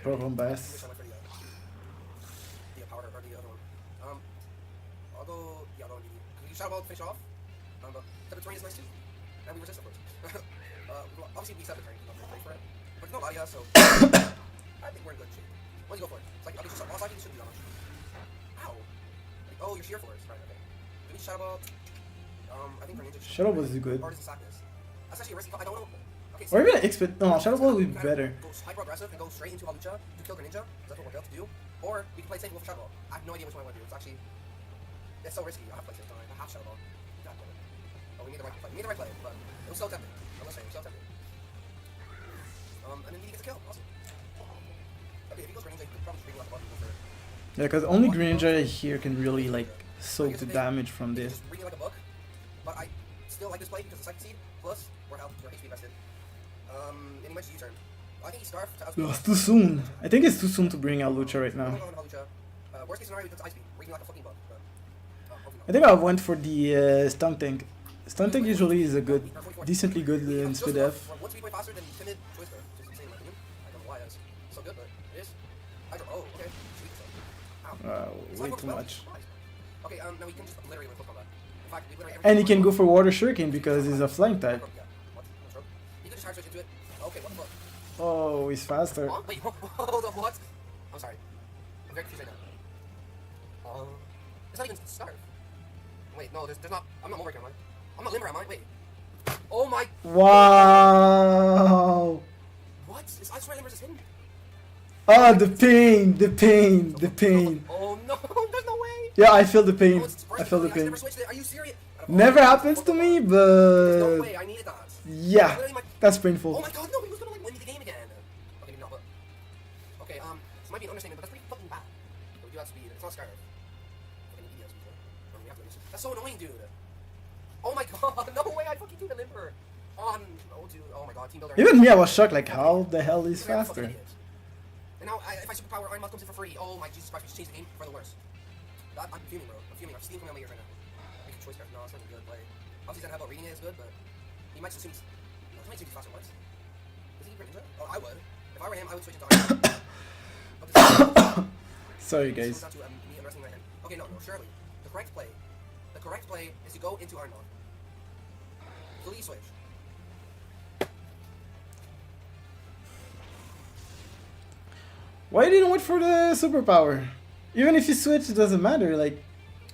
Program Bass. The power or the other one. I'll go DD. You Shadow Ball to finish off. But the terrain is nice too. And we resist, of course. Obviously we set the terrain, not really great for it. But it's no Ladia, so I think we're in good shape. What do you go for it? It's like, okay, just also I think you should do damage. Ow! Oh, you're sheer force, right, okay. Do we Shadow Ball? I think Greninja Shadow Ball is good. Artisan Sadness. That's actually a risky call. I don't know. Okay, Or even expect no, Shadow Ball would be better. Go hyper aggressive and go straight into Alucha to kill Greninja. That's what we're about to do. Or we can play safe with Shadow Ball. I have no idea which one I want to do. It's actually It's so risky. I have to play safe. I have shadow ball. God damn it. Oh, we made the right play. We made the right play, but it was so tempting. I will say, it was so tempting. And then he gets a kill. Awesome. Okay, if he goes range, I could probably just bring like a button for. Yeah, because only Greninja here can really like soak the damage from this. Just reading like a book, but I still like this play because the second seed plus more health, more HP invested. And he might just U-turn. I think he Scarf to outspeed. It's too soon. I think it's too soon to bring out Lucha right now. Worst case scenario, he puts ice speed, reading like a fucking book. I think I went for the stun tank. Stun tank usually is a good, decently good in speed F. What's speed way faster than timid choice though? Just insane in my opinion. I don't know why it's so good, but it is. Oh, okay. Sweet. Way too much. Okay, now we can just literally win full combat. In fact, we literally And he can go for Water Shuriken because he's a flying type. Yeah. What? You can just hard switch into it. Okay, what the fuck? Oh, he's faster. Huh? Wait, hold on, what? I'm sorry. I'm very confused right now. It's not even Scarf. Wait, no, there's not. I'm not Mulberry, am I? I'm not Limber, am I? Wait. Oh my. Wow. What? I swear Limber's is hidden. Ah, the pain, the pain, the pain. Oh no, there's no way. Yeah, I feel the pain. Oh, it's I feel the I pain. never switched it. Are you serious? Never happens to me, There's but no way, I needed that. yeah, Literally my- that's Oh painful. my god, no, he was gonna like win me the game again. Okay, maybe not, but. Okay, this might be an understatement, but that's pretty fucking bad. But we do have speed. It's not Scarf. Fucking idiot speed. We have to lose. That's so annoying, dude. Oh my god, no way, I fucking do the Limber. Oh dude, oh my god, team builder. Even me, I was shocked. Like, how the hell is You're a fucking faster? idiot. And now, if I superpower, Iron Mouse comes in for free. Oh my Jesus Christ, we just changed the game for the worst. I'm fuming, bro. I'm fuming. I'm steam coming out of my ears right now. Make a choice card. No, it's not a good play. Obviously, he's gonna have about reading it is good, but he might assume he's. No, he might assume he's faster. What? Is he Ninja? Oh, I would. If I were him, I would switch into Iron Man. But this Sorry, comes guys. down to me investing right hand. Okay, no, surely. The correct play is to go into Iron Man. Please switch. Why didn't you wait for the superpower? Even if you switch, it doesn't matter. Like,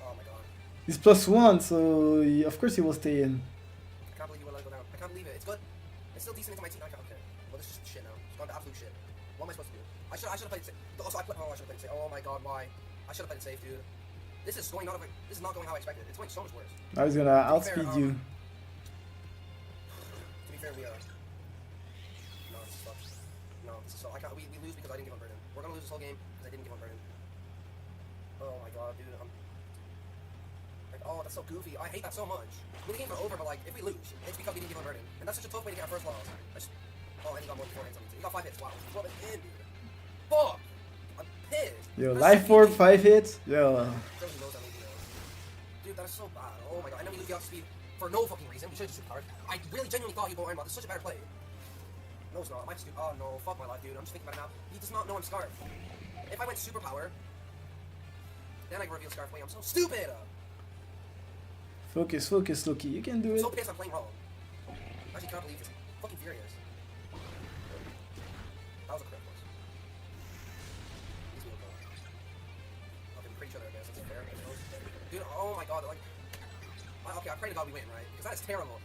Oh my god. he's +1, so of course he will stay in. I can't believe you will let it go down. I can't believe it. It's good. It's still decent into my team. I can't. Okay. Well, this is just shit now. It's gone to absolute shit. What am I supposed to do? I should have played it safe. Also, I should have played it safe. Oh my god, why? I should have played it safe, dude. This is not going how I expected. It's going so much worse. Now he's gonna outspeed you. To be fair, no, this sucks. No, this is so. I can't. We lose because I didn't give him burden. We're gonna lose this whole game because I didn't give him burden. Oh my god, dude. Like, oh, that's so goofy. I hate that so much. I mean, the games are over, but like, if we lose, it's because we didn't give him burden, and that's such a tough way to get our first loss. Oh, and he got more than 4 hits on me too. He got 5 hits. Wow, rub it in, dude. Fuck. I'm pissed. Yo, That's life so orb, easy. 5 hits. Yo. Josie knows that maybe knows. Dude, that is so bad. Oh my god, I know we lose the outspeed for no fucking reason. We should have just hard. I really genuinely thought he'd go Iron Man. This is such a better play. No, it's not. I might just do. Oh no, fuck my life, dude. I'm just thinking about it now. He does not know I'm Scarf. If I went superpower, then I reveal Scarf. Wait, I'm so stupid. Focus, focus, Loki. You can do I'm it. so pissed I'm playing wrong. I actually can't believe this. I'm fucking furious. That was a crit force. He's real cool. Okay, we pretty sure they're against. That's fair. Dude, oh my god, like. Okay, I pray to God we win, right? Because that is terrible.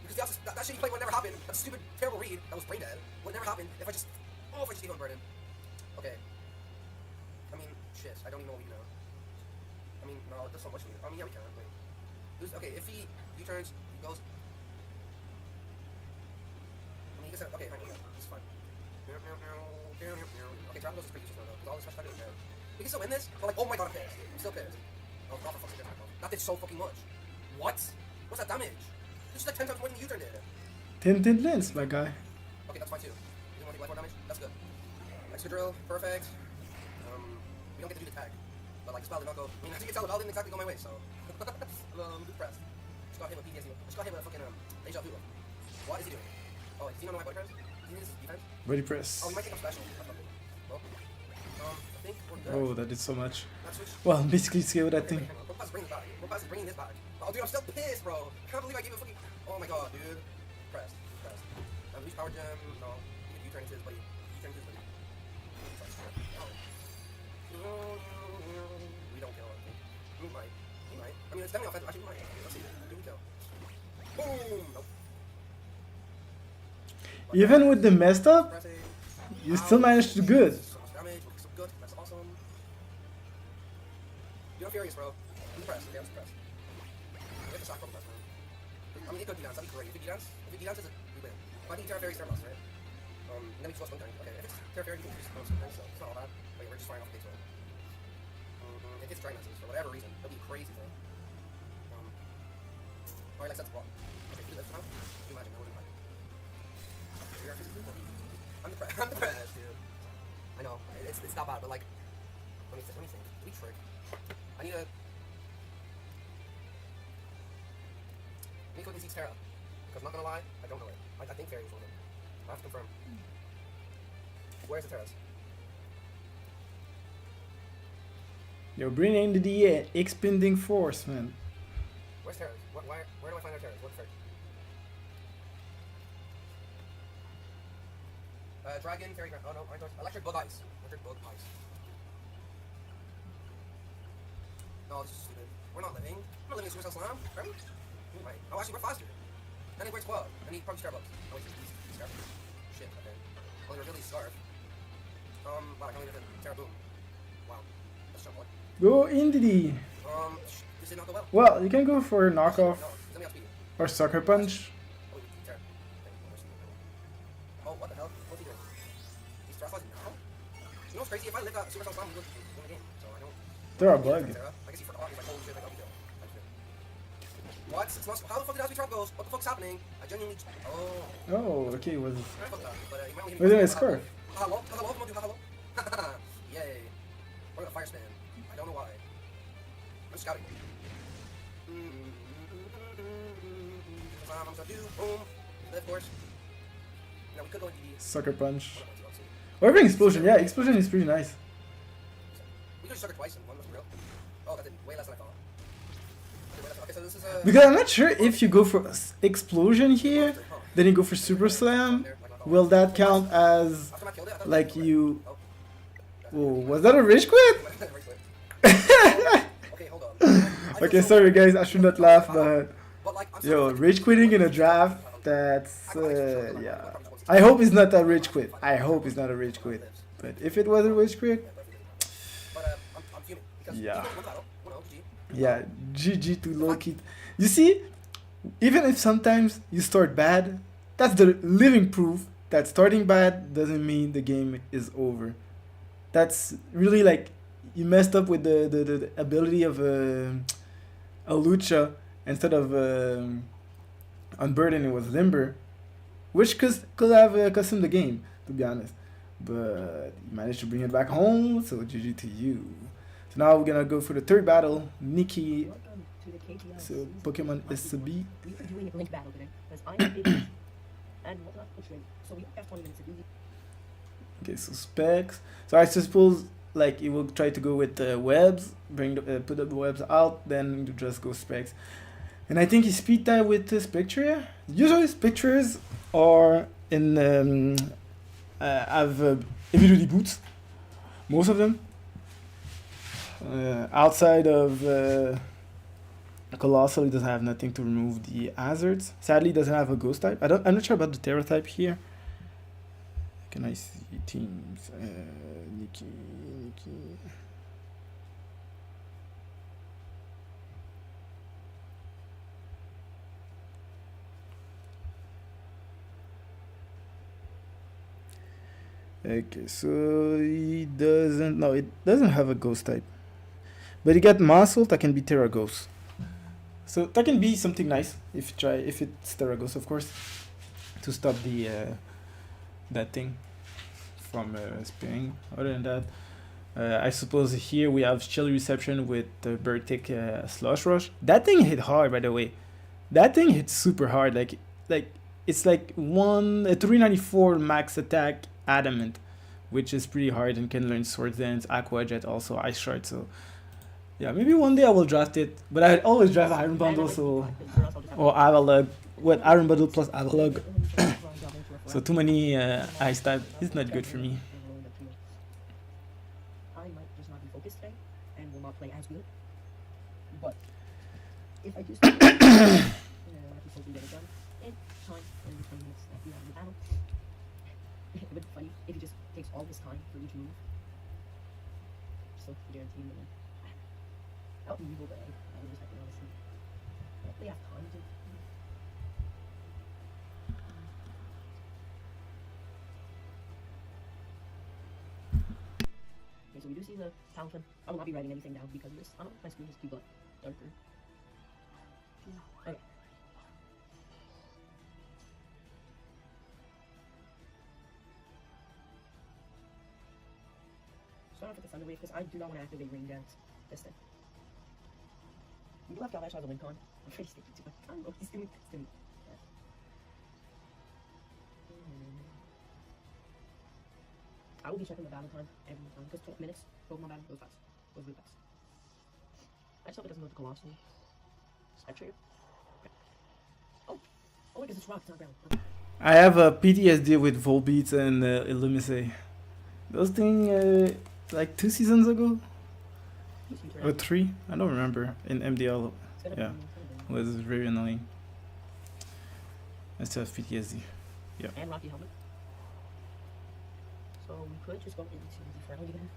Because that shitty play would never happen. That stupid, terrible read that was brain dead would never happen if I just. Oh, if I just gave him burden. Okay. I mean, shit. I don't even know what we do now. I mean, no, there's so much we do. I mean, yeah, we can. Wait. Okay, if he U-turns, he goes. I mean, he gets out. Okay, fine, yeah, this is fine. Okay, Trapple is pretty useless now, though, because all this special attack is there. We can still win this, but like, oh my god, I'm pissed. I'm still pissed. Oh, god, for fuck's sake, that did so fucking much. What? What's that damage? This is like 10 times more than the U-turn did. Tinted lens, my guy. Okay, that's fine too. You don't want to take life more damage? That's good. Extra drill, perfect. We don't get to do the tag. But like, spell did not go. I mean, as you can tell, the bell didn't exactly go my way, so. Depressed. Just got hit with PTSD. Just got hit with a fucking deja vu. What is he doing? Oh, does he not know my body press? Does he need this defense? Body press. Oh, he might think I'm special. That's not good. Well, I think we're good. Oh, that did so much. Let's switch. Well, basically scale that thing. Hang on. What pass is bringing this back? What pass is bringing this back? Oh, dude, I'm still pissed, bro. I can't believe I gave a fucking. Oh my god, dude. Pressed. Lose power gem. No. He could U-turn into his buddy. U-turn into his buddy. We don't kill, I think. We might. He might. I mean, it's definitely offensive. Actually, we might. Let's see. Do we kill? Boom! Nope. Even with the messed up, Pressing. you still managed to do good. So much damage. So good. That's awesome. Dude, I'm furious, bro. We suppressed. Okay, I'm suppressed. We have to shock roll the best round. I mean, it could be dance. That'd be great. If it dance, we win. But I think Terra Fairy's Terra Blast, right? And then we just lost one turn. Okay, if it's Terra Fairy, you can just close something, so it's not all bad. Wait, we're just firing off the big sword. If it's Dragon for whatever reason, that'll be crazy throw. Alright, like that's block. Okay, do this now. Do magic, I wouldn't like it. I'm depressed, dude. I know, it's not bad, but like, let me think. Do we trick? I need to quickly see Terra. Because I'm not gonna lie, I don't know it. I think Fairy was one of them. I have to confirm. Where's the Terras? Yo, bring in the expanding force, man. Where's Terras? Where do I find our Terras? What frick? Dragon, Fairy, oh no, Electric Bug Ice. Electric Bug Ice. No, this is stupid. We're not living. We're not living in Supercell Slam. Are we? Right. Oh, actually, we're faster. And he breaks Quad. And he probably Starbucks. Oh, he's Scarf. Shit, okay. Well, they were really Scarf. Wow, I can't believe it. Terra Boom. Wow. Let's jump on. Go into the. This did not go well. Well, you can go for knockoff No, let me outspeed. or sucker punch. Oh, Terra. Oh, what the hell? What's he doing? He's thrustling now? You know what's crazy? If I live that Supercell Slam, we go to win the game. So I don't. They're a bug. I guess he forgot. He's like, holy shit, I got me killed. What? It's not, how the fuck did Asby Trap goes? What the fuck's happening? I genuinely. Oh. Oh, okay, was. I fucked up, but you might only hit me Was it a once. scarf? Hello? Hello? Come on, do hello? Yay. We're gonna fire spam. I don't know why. I'm scouting. I'm gonna do boom. Of course. Now we could go into the Sucker punch. Or even explosion. Yeah, explosion is pretty nice. We could just sucker twice and one was real. Oh, that did way less than I thought. Okay, so this is a. Because I'm not sure if you go for explosion here, then you go for super slam. Will that count as like you? Whoa, was that a rage quit? Okay, hold on. Okay, sorry guys, I should not laugh, but yo, rage quitting in a draft, that's yeah. I hope it's not a rage quit. I hope it's not a rage quit. But if it was a rage quit, yeah. Yeah, GG to Loki. You see, even if sometimes you start bad, that's the living proof that starting bad doesn't mean the game is over. That's really like you messed up with the ability of a Lucha instead of Unburden, it was Limber, which could have customed the game, to be honest. But you managed to bring it back home, so GG to you. So now we're gonna go for the third battle, Nikki. So Pokemon SB. We are doing a link battle today, because I am big and whatnot, so we have 20 minutes to do this. Okay, so specs. So I suppose like it will try to go with webs, bring the, put the webs out, then you just go specs. And I think he speed that with Spectria. Usually Spectras are in have heavy duty boots, most of them. Outside of Colossal, it doesn't have nothing to remove the hazards. Sadly, it doesn't have a ghost type. I'm not sure about the Terra type here. Can I see teams? Nikki. Okay, so he doesn't. No, it doesn't have a ghost type. But you got Muscle that can be Terra Ghost. So that can be something nice if it's Terra Ghost, of course, to stop the that thing from spinning. Other than that, I suppose here we have Chill Reception with the Bertic Slush Rush. That thing hit hard, by the way. That thing hit super hard. Like it's like 394 max attack adamant, which is pretty hard and can learn Sword Dance, Aqua Jet, also Ice Shard. So yeah, maybe one day I will draft it, but I always draft Iron Bundle, so or Avalug. What Iron Bundle plus Avalug? So too many ice type is not good for me. I might just not be focused today and will not play as good. But if I do start I can still get it done in time in the 20 minutes that we have in the battle. It would be funny if he just takes all this time for each move. So guaranteed win. That would be evil, but I would respect it, honestly. They have time to. Okay, so we do see the Talisman. I will not be writing anything down because of this. I don't know if my screen is too darker. Okay. Start off with the Thunder Wave because I do not want to activate Rain Dance this thing. We do have Galvash as a win con. I'm pretty sticky too. I don't know what he's doing. I will be checking the battle time every time because 12 minutes, Pokemon battle goes fast. Goes really fast. I just hope it doesn't go to Colossal. Spectre. Okay. Oh, because it's rock, it's not ground. Okay. I have a PTSD with Volbeat and Illumise. Those things like 2 seasons ago or 3, I don't remember. In MDL, yeah, it was very annoying. I still have PTSD. Yeah. And Rocky Helmet. So we could just go into the final again.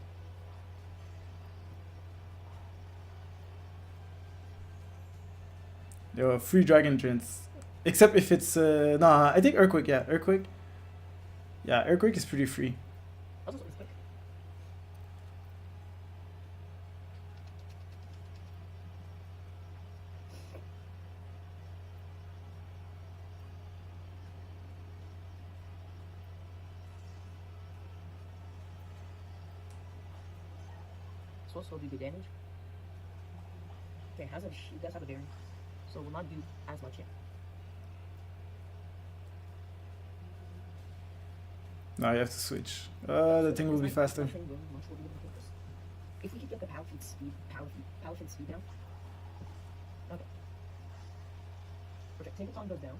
There are free Dragon Drinks. Except if it's nah, I think Earthquake, yeah. Earthquake. Yeah, Earthquake is pretty free. Also, it's quick. So also do good damage. Okay, he does have a bearing, so will not do as much yet. Now you have to switch. The thing will be faster. If we could get the power feed speed down. Okay. Perfect. Tinkaton goes down.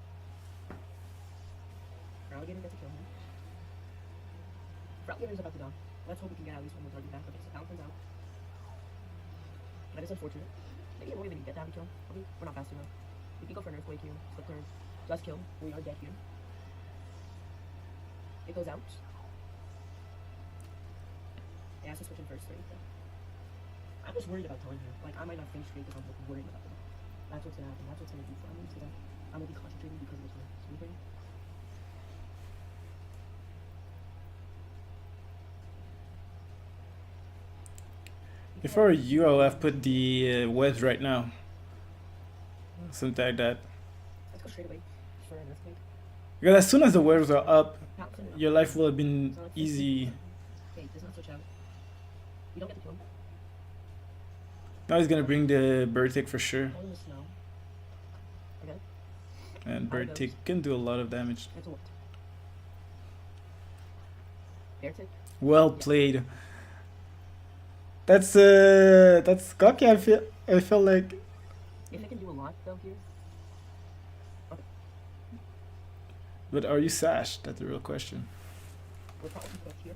Alligator gets a kill here. Alligator's about to die. Let's hope we can get at least one more target back. Okay, so Power comes out. That is unfortunate. Maybe we won't even get that kill. Okay, we're not fast enough. We can go for an Earthquake here. Split turn. Just kill. We are dead here. It goes out. It has to switch in first straight. I'm just worried about time here. Like, I might not finish straight because I'm worried about them. That's what's gonna happen. That's what's gonna do for me. So I'm gonna be concentrating because of the time. So we're If I were you, I would have put the webs right now. Something like that. let's go straight away for an Earthquake. Because as soon as the webs are up, Power your life will have been So let's easy. Okay, does not switch out. We don't get the kill. Now he's gonna bring the bird tick for sure. All in the snow. Okay, And bird tick can do a lot of damage. that's a what? Bear tick. Well played. That's cocky. I felt like. If it can do a lot though here. But are you sashed? That's the real question. We're probably both here.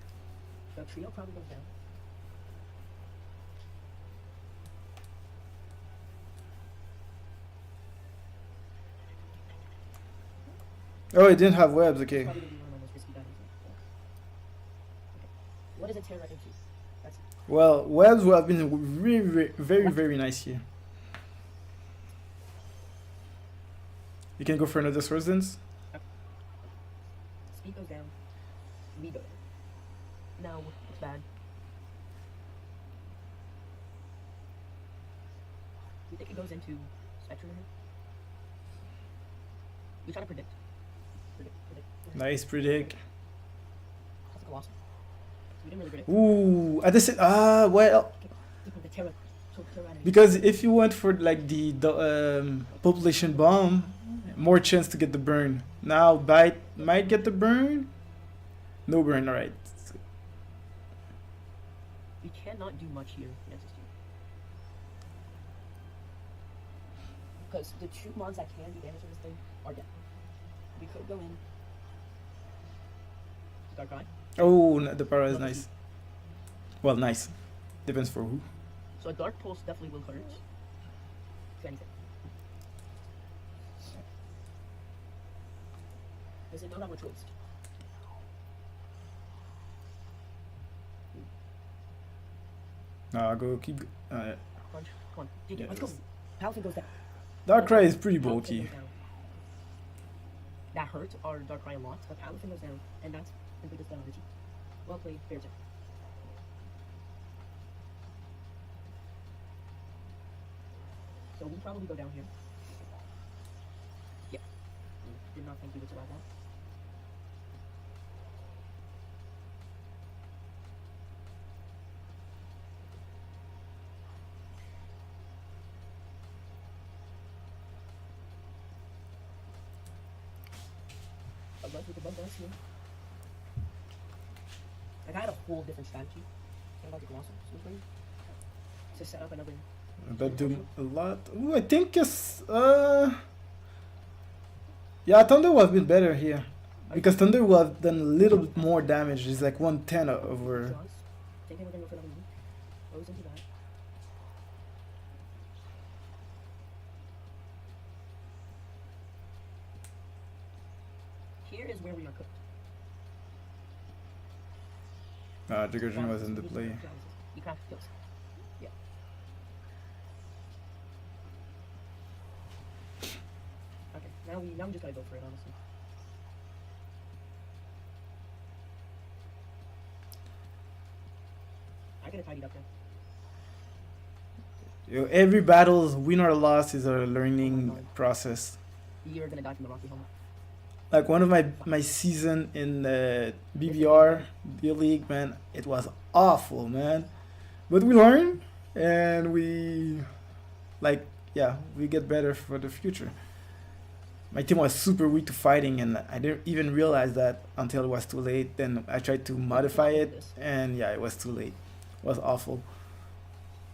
The trio probably goes down. Oh, it didn't have webs. Okay. Probably gonna be one of the most risky battles. Okay. What is a Terra into? That's it. Well, webs would have been very nice here. You can go for another Swords Dance. Speed goes down. We go down. No, it's bad. Do you think it goes into Spectrum here? We try to predict. Predict. Nice predict. That's a Colossal. So we didn't really predict. Ooh, at the well, The Terra. So Terra enemy. because if you went for like the population bomb, more chance to get the burn. Now Bite might get the burn. No burn, alright. We cannot do much here against this team. Because the two mons that can do damage to this thing are dead. We could go in. Dark Eye. Oh, the power is nice. Well, nice. Depends for who. So a Dark Pulse definitely will hurt. If anything. Does it know that we're choiced? Nah, go keep. Punch. Come on, GG, Yes. let's go. Palafin goes down. Darkrai is pretty Palafin bulky. goes down. That hurt our Darkrai a lot, but Palafin goes down, and that's the biggest damage. Well played, fair turn. So we probably go down here. Yeah. Did not think he would survive that. But with the bug down here. Like I had a whole different strategy. I about the Colossal Switchblade. To set up another. That do a lot. Ooh, I think it's yeah, Thunder would have been better here. Because Thunder would have done a little bit more damage. It's like 110 over. Jaws. Thinking we're gonna go for another move. Goes into that. Here is where we are cooked. Jiggerton was in the play. You craft kills. Yeah. Okay, now we just gotta go for it, honestly. I gotta tidy it up now. Every battle's win or loss is a learning process. You're gonna die from the Rocky Helmet. Like one of my season in BBR, the league, man, it was awful, man. But we learn and we, like, yeah, we get better for the future. My team was super weak to fighting, and I didn't even realize that until it was too late. Then I tried to modify it, and yeah, it was too late. It was awful.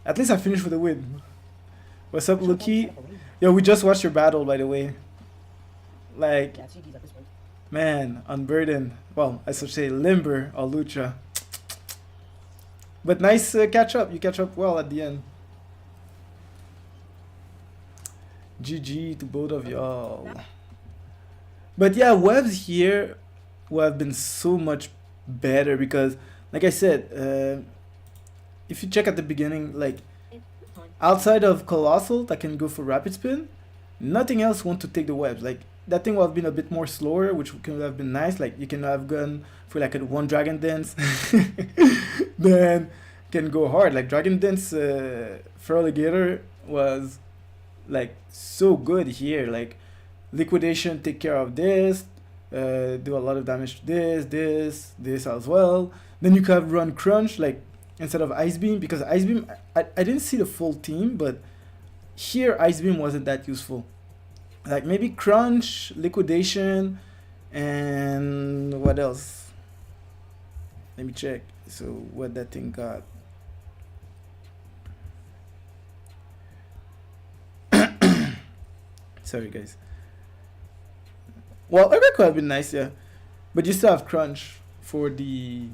At least I finished with a win. What's up, Lucky? Yo, we just watched your battle, by the way. Like, Yeah, CG's at this point. man, Unburdened. Well, I should say Limber or Lucha. But nice catch up. You catch up well at the end. GG to both of y'all. But yeah, webs here would have been so much better because, like I said, if you check at the beginning, like outside of Colossal that can go for Rapid Spin, nothing else want to take the webs. Like that thing would have been a bit more slower, which could have been nice. Like you can have gone for like a one Dragon Dance, then can go hard. Like Dragon Dance for Alligator was like so good here. Like Liquidation take care of this, do a lot of damage to this as well. Then you could have run Crunch like instead of Ice Beam, because Ice Beam I didn't see the full team, but here Ice Beam wasn't that useful. Like maybe Crunch, Liquidation, and what else? Let me check. So what that thing got. Sorry guys. Well, Eric would have been nice, yeah. But you still have Crunch for the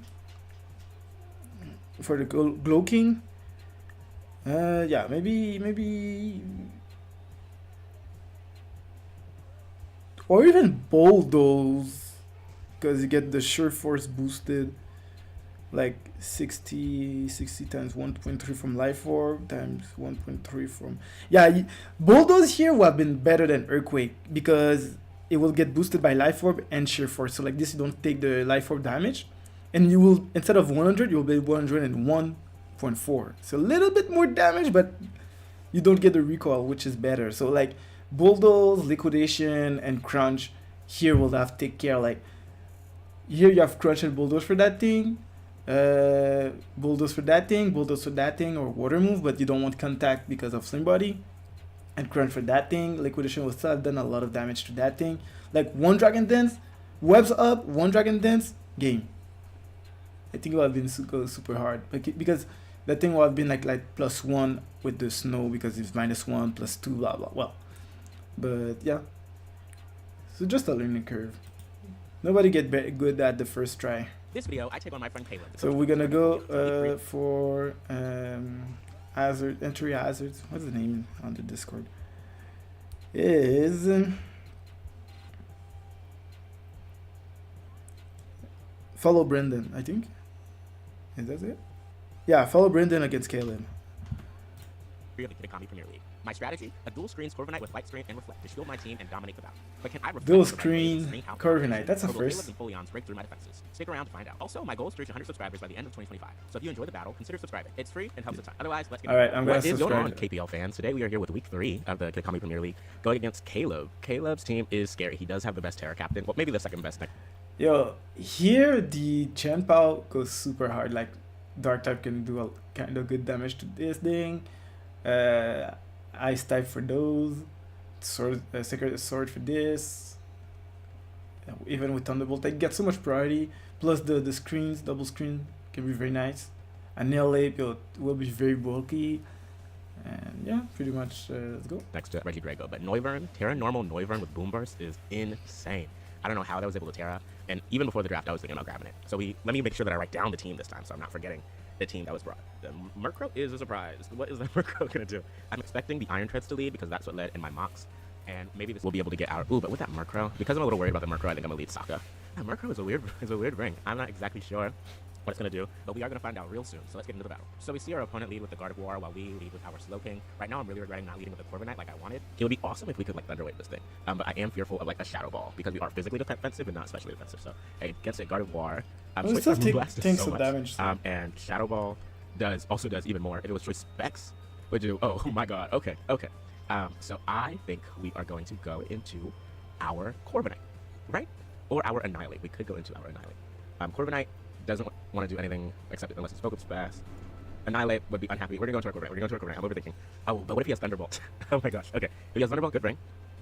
Glow King. Yeah, maybe or even Bulldoze, because you get the Sure Force boosted, like 60 times 1.3 from Life Orb times 1.3 from... Yeah, Bulldoze here would have been better than Earthquake, because it will get boosted by Life Orb and Sheer Force. So like this, you don't take the Life Orb damage, and you will, instead of 100, you'll be 101.4. So a little bit more damage, but you don't get the recoil, which is better. So like Bulldoze, Liquidation, and Crunch here will have to take care. Like here you have Crunch and Bulldoze for that thing, Bulldoze for that thing, Bulldoze for that thing, or Water Move, but you don't want Contact because of Sling Body. And Crunch for that thing. Liquidation will still have done a lot of damage to that thing. Like one Dragon Dance, webs up, one Dragon Dance, game. I think it would have been super hard, because that thing would have been like +1 with the snow, because it's -1 +2 blah blah. Well, but yeah, so just a learning curve. Nobody get good at the first try. This video, I take on my friend Caleb. So we're gonna go for entry hazards. What's the name on the Discord? Is follow Brendan, I think. Is that it? Yeah, follow Brendan against Caleb. W3 of the Kitakami Premier League. My strategy, a dual screens Corviknight with light screen and reflect to shield my team and dominate the battle. But can I reflect Dual the right way to screen sustain house Corviknight, domination, that's a or will first. Caleb's and Folions break through my defenses? Stick around to find out. Also, my goal is to reach 100 subscribers by the end of 2025. So if you enjoy the battle, consider subscribing. It's free and helps a ton. Otherwise, let's get Alright, I'm gonna What is going on, subscribe. KPL fans? Today we are here with week 3 of the Kitakami Premier League, going against Caleb. Caleb's team is scary. He does have the best Terra captain. Well, maybe the second best. Yo, here the Chen-Pao goes super hard. Like, Dark type can do a kind of good damage to this thing. Ice type for those. Sword, Sacred Sword for this. Even with Thunderbolt, they get so much priority. Plus the screens, double screen can be very nice. Annihilate will be very bulky. And yeah, pretty much, let's go. Next to Reggie Grego. But Noivern, Terra normal Noivern with Boom Burst is insane. I don't know how that was able to Terra. And even before the draft, I was thinking about grabbing it. So let me make sure that I write down the team this time so I'm not forgetting the team that was brought. The Murkrow is a surprise. What is that Murkrow going to do? I'm expecting the Iron Treads to lead because that's what led in my mocks. And maybe this will be able to get our... Ooh, but with that Murkrow, because I'm a little worried about the Murkrow, I think I'm going to lead Sokka. That Murkrow is a weird ring. I'm not exactly sure what it's going to do, but we are going to find out real soon. So let's get into the battle. So we see our opponent lead with the Gardevoir while we lead with our Slowking. Right now, I'm really regretting not leading with the Corviknight like I wanted. It would be awesome if we could like Thunderwave this thing. But I am fearful of like a Shadow Ball because we are physically defensive and not especially defensive. So against a Gardevoir, Well, it still takes some damage. and Shadow Ball also does even more. If it was Choice Specs, would do. Oh my God. Okay. So I think we are going to go into our Corviknight, right? Or our Annihilate. We could go into our Annihilate. Corviknight doesn't want to do anything except unless it's focus fast. Annihilate would be unhappy. We're gonna go into our Corviknight. I'm overthinking. Oh, but what if he has Thunderbolt? Oh my gosh. Okay. If he has Thunderbolt, good ring.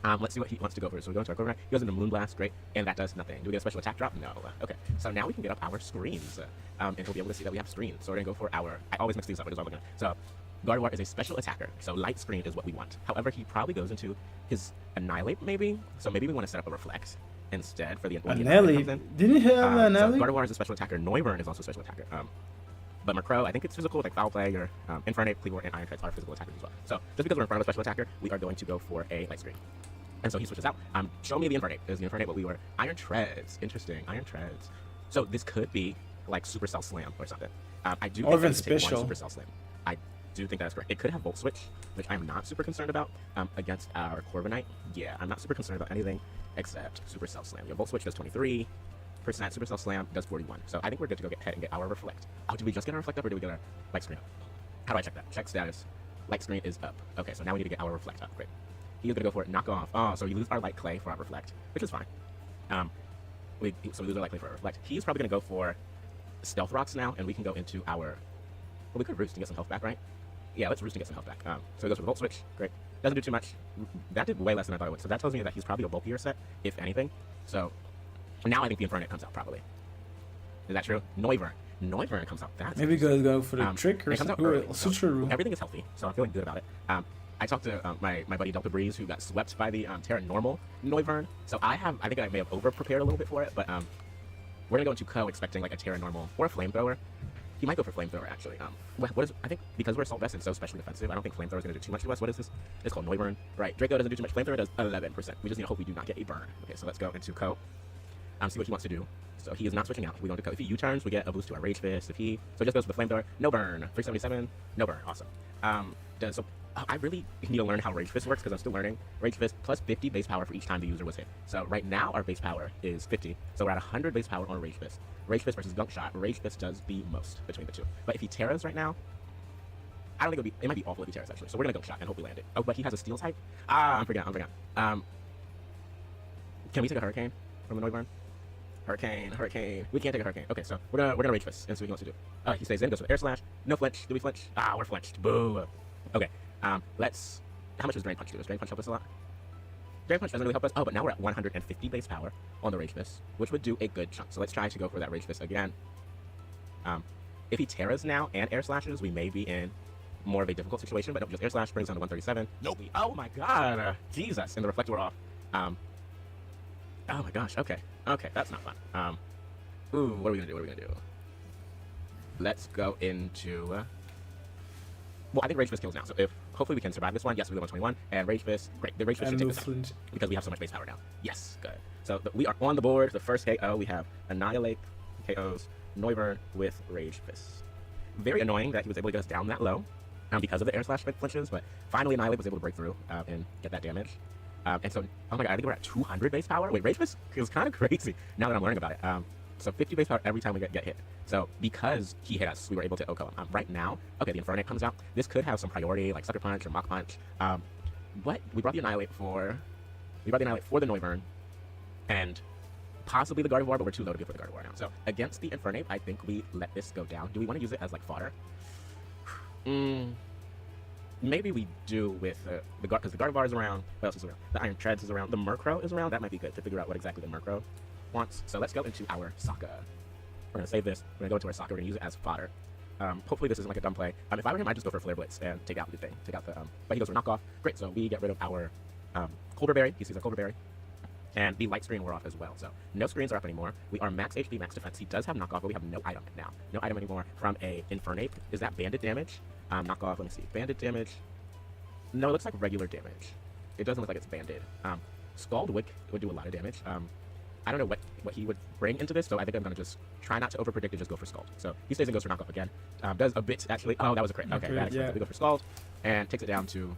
Let's see what he wants to go for. So we go into our Corviknight. He goes into Moonblast, great, and that does nothing. Do we get a special attack drop? No. Okay. So now we can get up our screens, and he'll be able to see that we have screens. So we're gonna go for our. I always mix these up, which is all I'm looking at. So Gardevoir is a special attacker, so light screen is what we want. However, he probably goes into his Annihilate, maybe. So maybe we want to set up a Reflect instead for the Annihilate? Didn't he have Annihilate? So Gardevoir is a special attacker. Noivern is also a special attacker. But Murkrow, I think it's physical, like Foul Play or Infernape, Cleavor, and Iron Treads are physical attackers as well. So just because we're in front of a special attacker, we are going to go for a light screen. And so he switches out. Show me the Infernape. Is the Infernape what we were? Iron Treads. Interesting. Iron Treads. So this could be like Supercell Slam or something. I do think Or even that we can take special. one Supercell Slam. I do think that is correct. It could have Volt Switch, which I'm not super concerned about. Against our Corviknight, yeah, I'm not super concerned about anything except Supercell Slam. Your Volt Switch does 23%, Supercell Slam does 41. So I think we're good to go ahead and get our Reflect. Oh, did we just get our Reflect up or did we get our light screen up? How do I check that? Check status. Light screen is up. Okay, so now we need to get our Reflect up. Great. He's gonna go for it. Knock off. Oh, so we lose our Light Clay for our Reflect, which is fine. So we lose our Light Clay for our Reflect. He's probably gonna go for Stealth Rocks now, and we can go into our. Well, we could Roost and get some health back, right? Yeah, let's Roost and get some health back. So he goes for the Volt Switch. Great. Doesn't do too much. That did way less than I thought it would. So that tells me that he's probably a bulkier set, if anything. So now I think the Infernape comes out probably. Is that true? Noivern comes out. That's Maybe go for the trick or it comes out something. early, so Suture Room. everything is healthy, so I'm feeling good about it. I talked to my buddy Delta Breeze, who got swept by the Terra Normal Noivern. So I think I may have over prepared a little bit for it, but we're gonna go into Co expecting like a Terra Normal or a Flamethrower. He might go for Flamethrower actually. I think because we're Assault Vest and so specially defensive, I don't think Flamethrower is gonna do too much to us. What is this? It's called Noivern. Right. Draco doesn't do too much. Flamethrower does 11%. We just need to hope we do not get a burn. Okay, so let's go into Co. See what he wants to do. So he is not switching out. We go into Co. If he U-turns, we get a boost to our Rage Fist. So it just goes with the Flamethrower. No burn. 377. No burn. Awesome. I really need to learn how Rage Fist works because I'm still learning. Rage Fist plus 50 base power for each time the user was hit. So right now our base power is 50. So we're at 100 base power on Rage Fist. Rage Fist versus Gunk Shot. Rage Fist does the most between the two. But if he Terras right now, I don't think it might be awful if he Terras actually. So we're gonna Gunk Shot and hope we land it. Oh, but he has a Steel type. I'm forgetting. Can we take a Hurricane from the Noivern? Hurricane. We can't take a Hurricane. Okay, so we're gonna Rage Fist and see what he wants to do. He stays in, goes for Air Slash. No flinch. Do we flinch? We're flinched. Boo. Okay. How much does Drain Punch do? Does Drain Punch help us a lot? Drain Punch doesn't really help us. Oh, but now we're at 150 base power on the Rage Fist, which would do a good chunk. So let's try to go for that Rage Fist again. If he Terras now and Air Slashes, we may be in more of a difficult situation, but no, just Air Slash brings down to 137. Nope. Oh my God. Jesus. And the Reflector off. Oh my gosh. Okay, that's not fun. What are we gonna do? Let's go into. Well, I think Rage Fist kills now. So if hopefully we can survive this one. Yes, we live on 21. And Rage Fist, great. The Rage Fist should take this out because we have so much base power now. Yes, good. So we are on the board. The first KO we have Annihilate KOs Noivern with Rage Fist. Very annoying that he was able to get us down that low. because of the air slash flinches, but finally Annihilate was able to break through and get that damage. And so, oh my god, I think we're at 200 base power. Wait, Rage Fist is kind of crazy now that I'm learning about it. So 50 base power every time we get hit. So because he hit us, we were able to OHKO him. Right now, okay, the Infernape comes out. This could have some priority, like Sucker Punch or Mach Punch. But we brought the Annihilate for the Noivern, and possibly the Gardevoir, but we're too low to go for the Gardevoir now. So against the Infernape, I think we let this go down. Do we want to use it as like fodder? Maybe we do with because the Gardevoir is around. What else is around? The Iron Treads is around. The Murkrow is around. That might be good to figure out what exactly the Murkrow wants. So let's go into our Sokka. We're gonna save this. We're gonna go into our Sokka. We're gonna use it as fodder. Hopefully this isn't like a dumb play. If I were him, I'd just go for Flare Blitz and take out the thing. Take out the but he goes for knockoff. Great. So we get rid of our Colbur Berry. He sees our Colbur Berry. And the light screen wore off as well. So no screens are up anymore. We are max HP, max defense. He does have knockoff, but we have no item now. No item anymore from a Infernape. Is that banded damage? Knockoff, let me see. Banded damage. No, it looks like regular damage. It doesn't look like it's banded. Scald would do a lot of damage. I don't know what he would bring into this, so I think I'm going to just try not to overpredict and just go for Scald. So he stays and goes for knockoff again. Does a bit, actually. Oh, that was a crit. Okay, that explains it. We go for Scald and takes it down to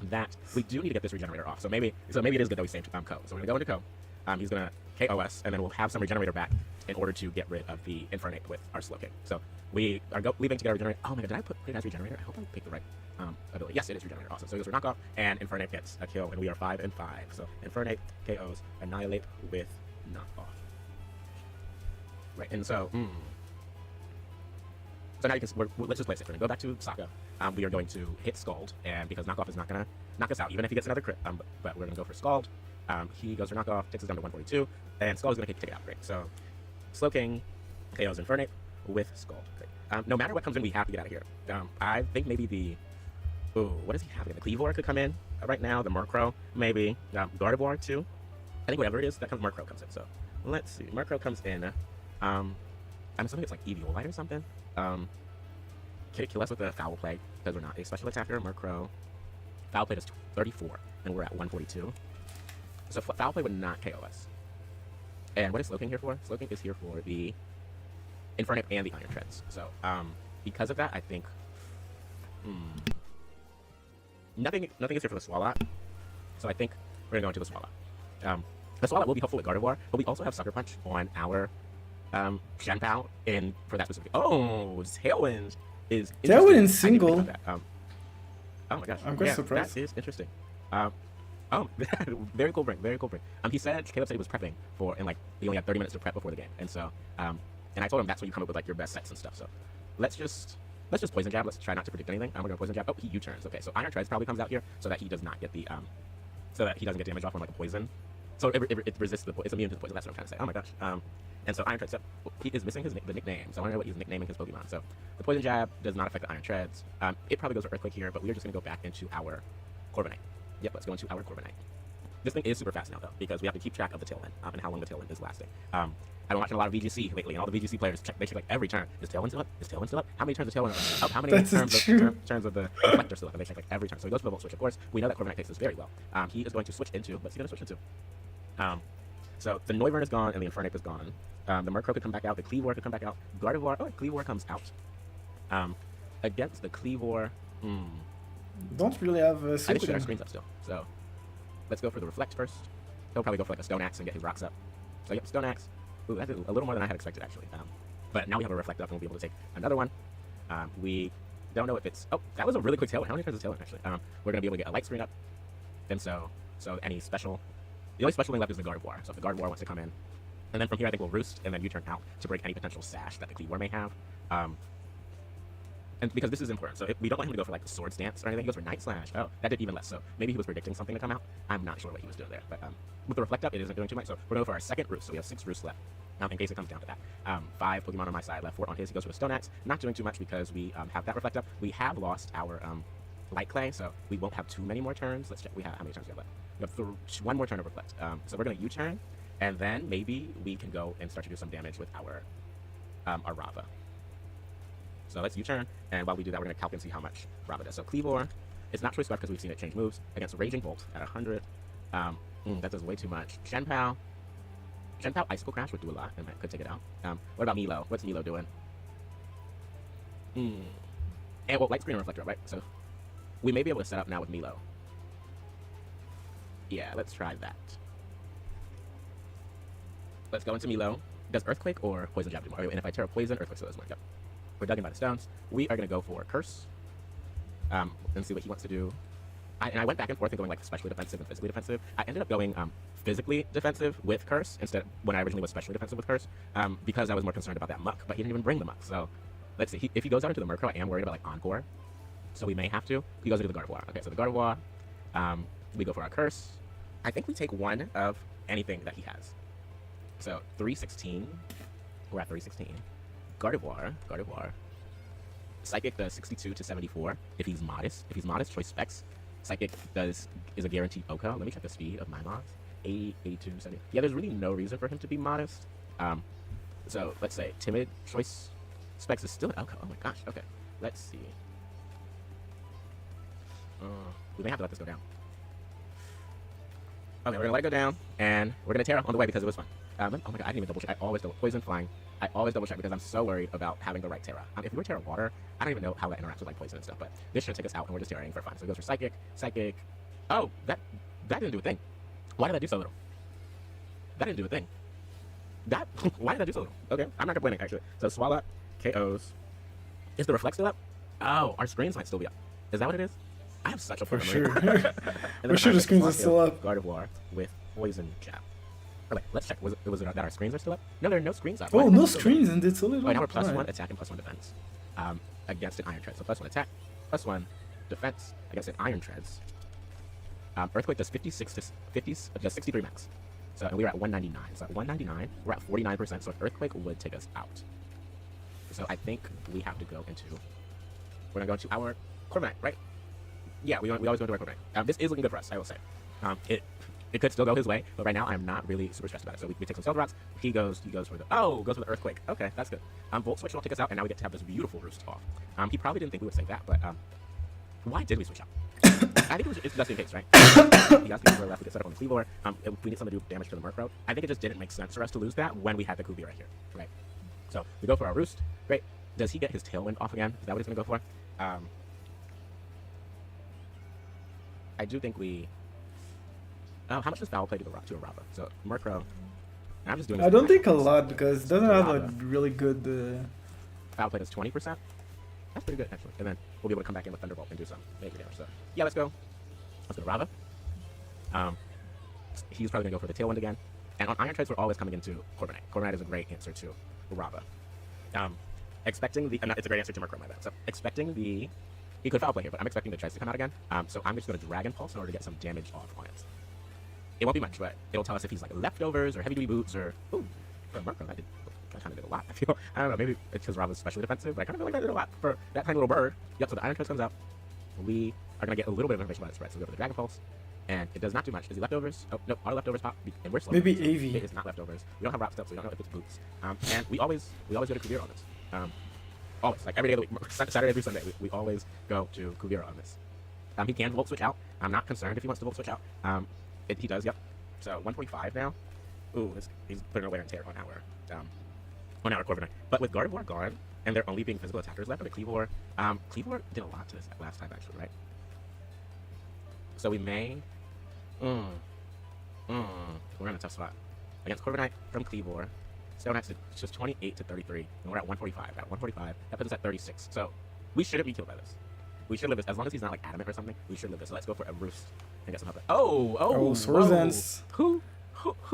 that. We do need to get this regenerator off. So maybe it is good that we saved Ko. So we're going to go into Ko. He's going to KO us, and then we'll have some regenerator back in order to get rid of the Infernape with our Slowking. So we are leaving to get our regenerator. Oh my god, did I put it as regenerator? I hope I picked the right ability. Yes, it is regenerator. Awesome. So he goes for knockoff, and Infernape gets a kill, and we are 5-5. So Infernape KOs Annihilate with knockoff. Right, and so so now you can let's just place it. We're gonna go back to Sokka. We are going to hit Scald, and because knockoff is not gonna knock us out, even if he gets another crit. But we're gonna go for Scald. He goes for knockoff, takes us down to 142, and Scald is gonna take it out. Great. So Slowking KOs Infernape with Scald. Great. No matter what comes in, we have to get out of here. I think maybe the what does he have? The Cleavor could come in right now. The Murkrow maybe. Gardevoir too. I think whatever it is, that comes Murkrow comes in. So let's see. Murkrow comes in. I'm assuming it's like Eviolite or something. Can it kill us with a Foul Play? Because we're not a special attacker. Murkrow. Foul Play does 34, and we're at 142. So Foul Play would not KO us. And what is Slowking here for? Slowking is here for the Infernape and the Iron Treads. So because of that, I think nothing is here for the Swalot. So I think we're gonna go into the Swalot. The Swalot will be helpful with Gardevoir, but we also have Sucker Punch on our Shenpao in for that specific. Oh, Tailwind is Tailwind in single. Oh my gosh, I'm quite surprised. That is interesting. Oh, very cool bring, very cool bring. Caleb said he was prepping for, and like he only had 30 minutes to prep before the game, and so and I told him that's when you come up with like your best sets and stuff. So let's just Poison Jab. Let's try not to predict anything. We're gonna Poison Jab. Oh, he U-turns. Okay, so Iron Treads probably comes out here so that he does not get the so that he doesn't get damage off from like a poison. So it resists it's immune to the poison. That's what I'm trying to say. Oh my gosh. And so Iron Treads. So he is missing the nickname. So I want to know what he's nicknaming his Pokemon. So the Poison Jab does not affect the Iron Treads. It probably goes for Earthquake here, but we are just gonna go back into our Corviknight. Yep, let's go into our Corviknight. This thing is super fast now though, because we have to keep track of the Tailwind and how long the Tailwind is lasting. I've been watching a lot of VGC lately, and all the VGC players check like every turn. Is Tailwind still up? Is Tailwind still up? How many turns is Tailwind up? How many turns of the Reflector still up? And they check like every turn. So he goes for the Volt Switch. Of course, we know that Corviknight takes this very well. He is going to switch into. What's he going to switch into? So the Noivern is gone and the Infernape is gone. The Murkrow could come back out. The Cleavor could come back out. Gardevoir. Oh, Cleavor comes out. Against the Cleavor. Don't really have a I think we got our switching. screens up still. So let's go for the Reflect first. He'll probably go for like a Stone Axe and get his rocks up. So yep, Stone Axe. Ooh, that's a little more than I had expected actually. But now we have a Reflect up and we'll be able to take another one. We don't know if it's. Oh, that was a really quick Tailwind. How many turns is Tailwind actually? We're gonna be able to get a light screen up. And so any special. The only special thing left is the Gardevoir. So if the Gardevoir wants to come in, and then from here I think we'll Roost and then U-turn out to break any potential sash that the Cleavor may have. And because this is important, so if we don't want him to go for like the Sword Stance or anything, he goes for Night Slash. Oh, that did even less. So maybe he was predicting something to come out. I'm not sure what he was doing there, but with the Reflect up, it isn't doing too much. So we're going to go for our second Roost. So we have 6 Roosts left. In case it comes down to that. 5 Pokemon on my side, left 4 on his. He goes for a Stone Axe. Not doing too much because we have that Reflect up. We have lost our Light Clay, so we won't have too many more turns. Let's check. We have how many turns we have left? We have 1 more turn of Reflect. So we're going to U-turn, and then maybe we can go and start to do some damage with our Rava. So let's U-turn, and while we do that, we're going to calc and see how much Rava does. So Cleavor, it's not Choice Scarf because we've seen it change moves against Raging Bolt at 100. That does way too much. Shenpao Icicle Crash would do a lot, and that could take it out. What about Milo? What's Milo doing? And well, light screen and reflector, right? So we may be able to set up now with Milo. Yeah, let's try that. Let's go into Milo. Does Earthquake or Poison Jab do more? And if I Terra Poison, Earthquake still does more. Yep. We're dug in by the stones. We are going to go for Curse. And see what he wants to do. And I went back and forth and going like specially defensive and physically defensive. I ended up going physically defensive with Curse instead when I originally was specially defensive with Curse because I was more concerned about that Muck, but he didn't even bring the Muck. So let's see. If he goes out into the Murkrow, I am worried about like Encore. So we may have to. He goes into the Gardevoir. Okay, so the Gardevoir. We go for our Curse. I think we take one of anything that he has. So 316. We're at 316. Gardevoir. Psychic does 62 to 74 if he's modest. If he's modest, choice specs. Psychic is a guaranteed OHKO. Let me check the speed of my mods. 80, 82, 70. Yeah, there's really no reason for him to be modest. So let's say timid choice specs is still an OHKO. Oh my gosh. Okay. Let's see. We may have to let this go down. Okay, we're gonna let it go down, and we're gonna Terra on the way because it was fun. Oh my god, I didn't even double check. I always double poison flying. I always double check because I'm so worried about having the right Terra. If we were Terra Water, I don't even know how that interacts with like poison and stuff, but this should take us out and we're just Terraing for fun. So it goes for Psychic. Oh, that didn't do a thing. Why did I do so little? That didn't do a thing. Why did I do so little? Okay, I'm not complaining actually. So Swallow KOs. Is the Reflect still up? Oh, our screens might still be up. Is that what it is? I have such a For poor sure. memory. For sure the screens are still up. Gardevoir with Poison Jab. Okay, let's check. Was it that our screens are still up? No, there are no screens up. Oh, no screens and it's a little. Right now we're +1 Alright. attack and +1 defense against an Iron Tread. So +1 attack, +1 defense against an Iron Treads. Earthquake does 56 to 50, does 63 max. So and we were at 199. So at 199, we're at 49%. So Earthquake would take us out. So I think we have to go into. We're gonna go into our Corviknight, right? Yeah, we always go into our Corviknight. This is looking good for us, I will say. It could still go his way, but right now I'm not really super stressed about it. So we take some Stealth Rocks. He goes for the Earthquake. Okay, that's good. Volt Switch will take us out, and now we get to have this beautiful Roost off. He probably didn't think we would say that, but why did we switch out? I think it's just in case, right? He got Cleavor left. We get set up on the Cleavor. If we need something to do damage to the Murkrow, I think it just didn't make sense for us to lose that when we had the Cleavor right here, right? So we go for our Roost. Great. Does he get his Tailwind off again? Is that what he's gonna go for? I do think we. How much does Foul Play to a Rava? So Murkrow. I'm just doing. I don't think a lot because it doesn't have a really good. Foul Play does 20%. That's pretty good actually. And then we'll be able to come back in with Thunderbolt and do some major damage. So yeah, let's go. Let's go to Rava. He's probably gonna go for the Tailwind again. And on Iron Treads, we're always coming into Corviknight. Corviknight is a great answer to Rava. Expecting the. It's a great answer to Murkrow, my bad. So expecting the. He could Foul Play here, but I'm expecting the Treads to come out again. So I'm just gonna Dragon Pulse in order to get some damage off on it. It won't be much, but it'll tell us if he's like leftovers or heavy duty boots or. Ooh, for Murkrow, I kind of did a lot. I don't know, maybe it's because Rava's especially defensive, but I kind of feel like I did a lot for that tiny little bird. Yep, so the Iron Treads comes out. We are going to get a little bit of information about its spread. So we go for the Dragon Pulse, and it does not do much. Is he leftovers? Oh, no, our leftovers pop, and we're slow. Maybe so AV. it is not leftovers. We don't have Rock Steps, so we don't know if it's boots. And we always go to Kuvira on this. Always, like every day of the week, Saturday through Sunday, we always go to Kuvira on this. He can Volt Switch out. I'm not concerned if he wants to Volt Switch out. He does, yep. So 145 now. Ooh, he's putting a wear and tear on our Corviknight. But with Gardevoir gone, and there only being physical attackers left, or the Cleavor, Cleavor did a lot to this last time actually, right? So we may, we're in a tough spot against Corviknight from Cleavor. Stoneaxe is just 28 to 33, and we're at 145. At 145, that puts us at 36. So we shouldn't be killed by this. We should live this as long as he's not like adamant or something. We should live this. So let's go for a Roost and get some help. Oh, Swords. Who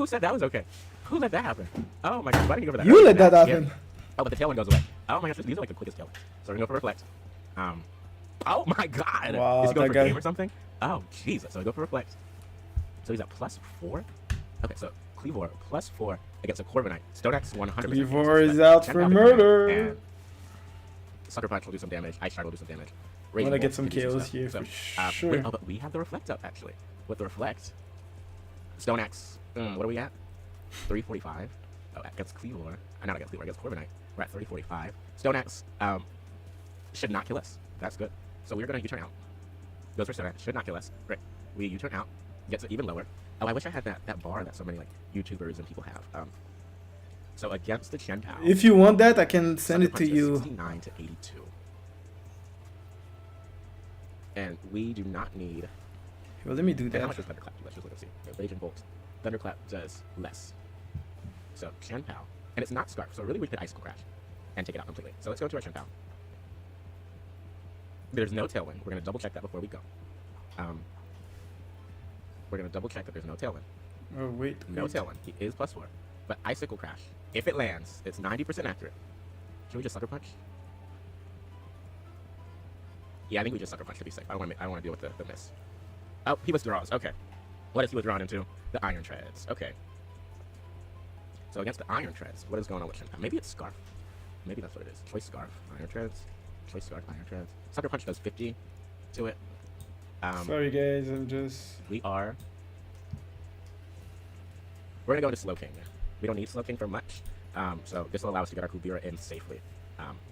said that was okay? Who let that happen? Oh my gosh, why didn't you go for that? You let that happen. Oh, but the Tailwind goes away. Oh my gosh, these are like the quickest Tailwind. So we're gonna go for Reflect. Oh my god! Wow, is he going for that guy. game or something? Oh Jesus! So we go for Reflect. So he's at +4. Okay, so Cleavor +4 against a Corviknight. Stoneaxe 100%. Cleavor is out for murder. And Sucker Punch will do some damage. Ice Shard will do some damage. I want to get some can do KOs stuff. here So, for sure. but we have the Reflect up actually. With the Reflect, Stoneaxe. What are we at? 345. Oh, against Cleavor. Not against Cleavor. Against Corviknight. We're at 345. Stoneaxe should not kill us. That's good. So we're gonna U-turn out. Goes for Stoneaxe. Should not kill us. Great. We U-turn out. Gets it even lower. Oh, I wish I had that bar that so many like YouTubers and people have. So against the Chentao. If you want that, I can send it to you. 69 to 82. And we do not need. Well, let me do And how that. much does Thunderclap do? Let's just look and see. Okay, Raging Bolt. Thunderclap does less. So Shenpao. And it's not Scarf, so really we could Icicle Crash and take it out completely. So let's go to our Shenpao. There's no Tailwind. We're going to double check that before we go. We're going to double check that there's no Tailwind. Oh, wait. No wait. Tailwind. He is +4. But Icicle Crash, if it lands, it's 90% accurate. Should we just Sucker Punch? Yeah, I think we just Sucker Punch to be safe. I don't want to deal with the miss. Oh, he withdraws. Okay. What is he withdrawn into? The Iron Treads. Okay. So against the Iron Treads, what is going on with Shenpao? Maybe it's Scarf. Maybe that's what it is. Choice Scarf, Iron Treads. Choice Scarf, Iron Treads. Sucker Punch does 50 to it. Sorry, guys. I'm just. We're going to go into Slow King. We don't need Slow King for much. So this will allow us to get our Kuvira in safely.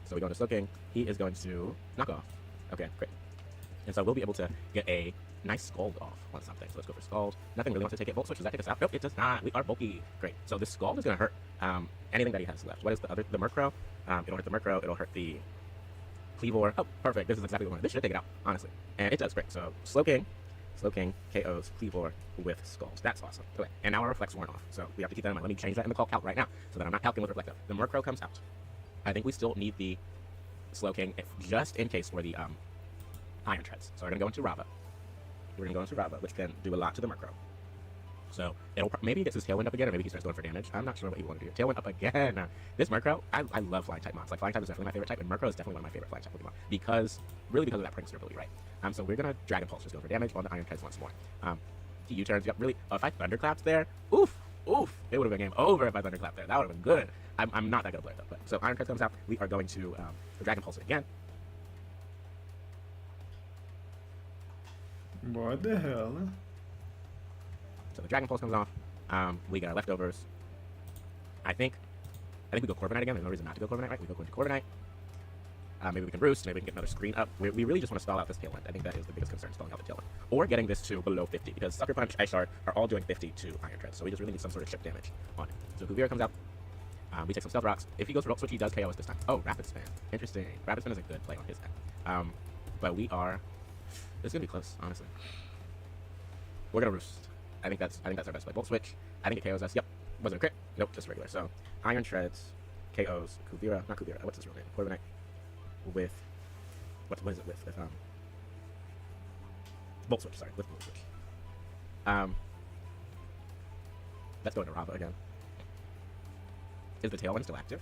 So we go into Slow King. He is going to knock off. Okay, great. And so we'll be able to get a nice Scald off on something. So let's go for Scald. Nothing really wants to take it. Volt Switch, does that take us out? Nope, it does not. We are bulky. Great. So this Scald is going to hurt anything that he has left. What is the other? The Murkrow. It'll hurt the Murkrow. It'll hurt the Cleavor. Oh, perfect. This is exactly what we wanted. This should take it out, honestly. And it does. Great. So Slow King KOs Cleavor with Skulls. That's awesome. Okay. And now our Reflects worn off. So we have to keep that in mind. Let me change that in the calc right now so that I'm not calculating with Reflecto. The Murkrow comes out. I think we still need the Slow King just in case for the Iron Treads. So we're going to go into Rava. We're going to go into Rava, which can do a lot to the Murkrow. So maybe he gets his Tailwind up again, or maybe he starts going for damage. I'm not sure what he wants to do. Tailwind up again. This Murkrow, I love Flying type mons. Like Flying type is definitely my favorite type, and Murkrow is definitely one of my favorite Flying type Pokemon because of that Prankster ability, right? So we're gonna Dragon Pulse, just go for damage on the Iron Treads once more. He U-turns. Yep, really. If I Thunderclapped there, oof, it would have been game over if I Thunderclapped there. That would have been good. I'm not that good a player though. But so Iron Treads comes out. We are going to Dragon Pulse it again. What the hell? So the Dragon Pulse comes off. We got our leftovers. I think we go Corviknight again. There's no reason not to go Corviknight, right? We go into Corviknight. Maybe we can Roost. Maybe we can get another screen up. We really just want to stall out this Tailwind. I think that is the biggest concern, stalling out the Tailwind. Or getting this to below 50, because Sucker Punch, Ice Shard are all doing 50 to Iron Treads. So we just really need some sort of chip damage on it. So Kuvira comes out. We take some Stealth Rocks. If he goes for Volt Switch, he does KO us this time. Oh, Rapid Spin. Interesting. Rapid Spin is a good play on his end. But we are... This is going to be close, honestly. We're going to Roost. I think that's our best play. Volt Switch. I think it KOs us. Yep. Was it a crit? Nope, just regular. So Iron Treads, KOs, Kuvira, not Kuvira. What's his real name? Corviknight with what is it with Volt Switch. Sorry, with Volt Switch. Let's go into Rava again. Is the Tailwind still active?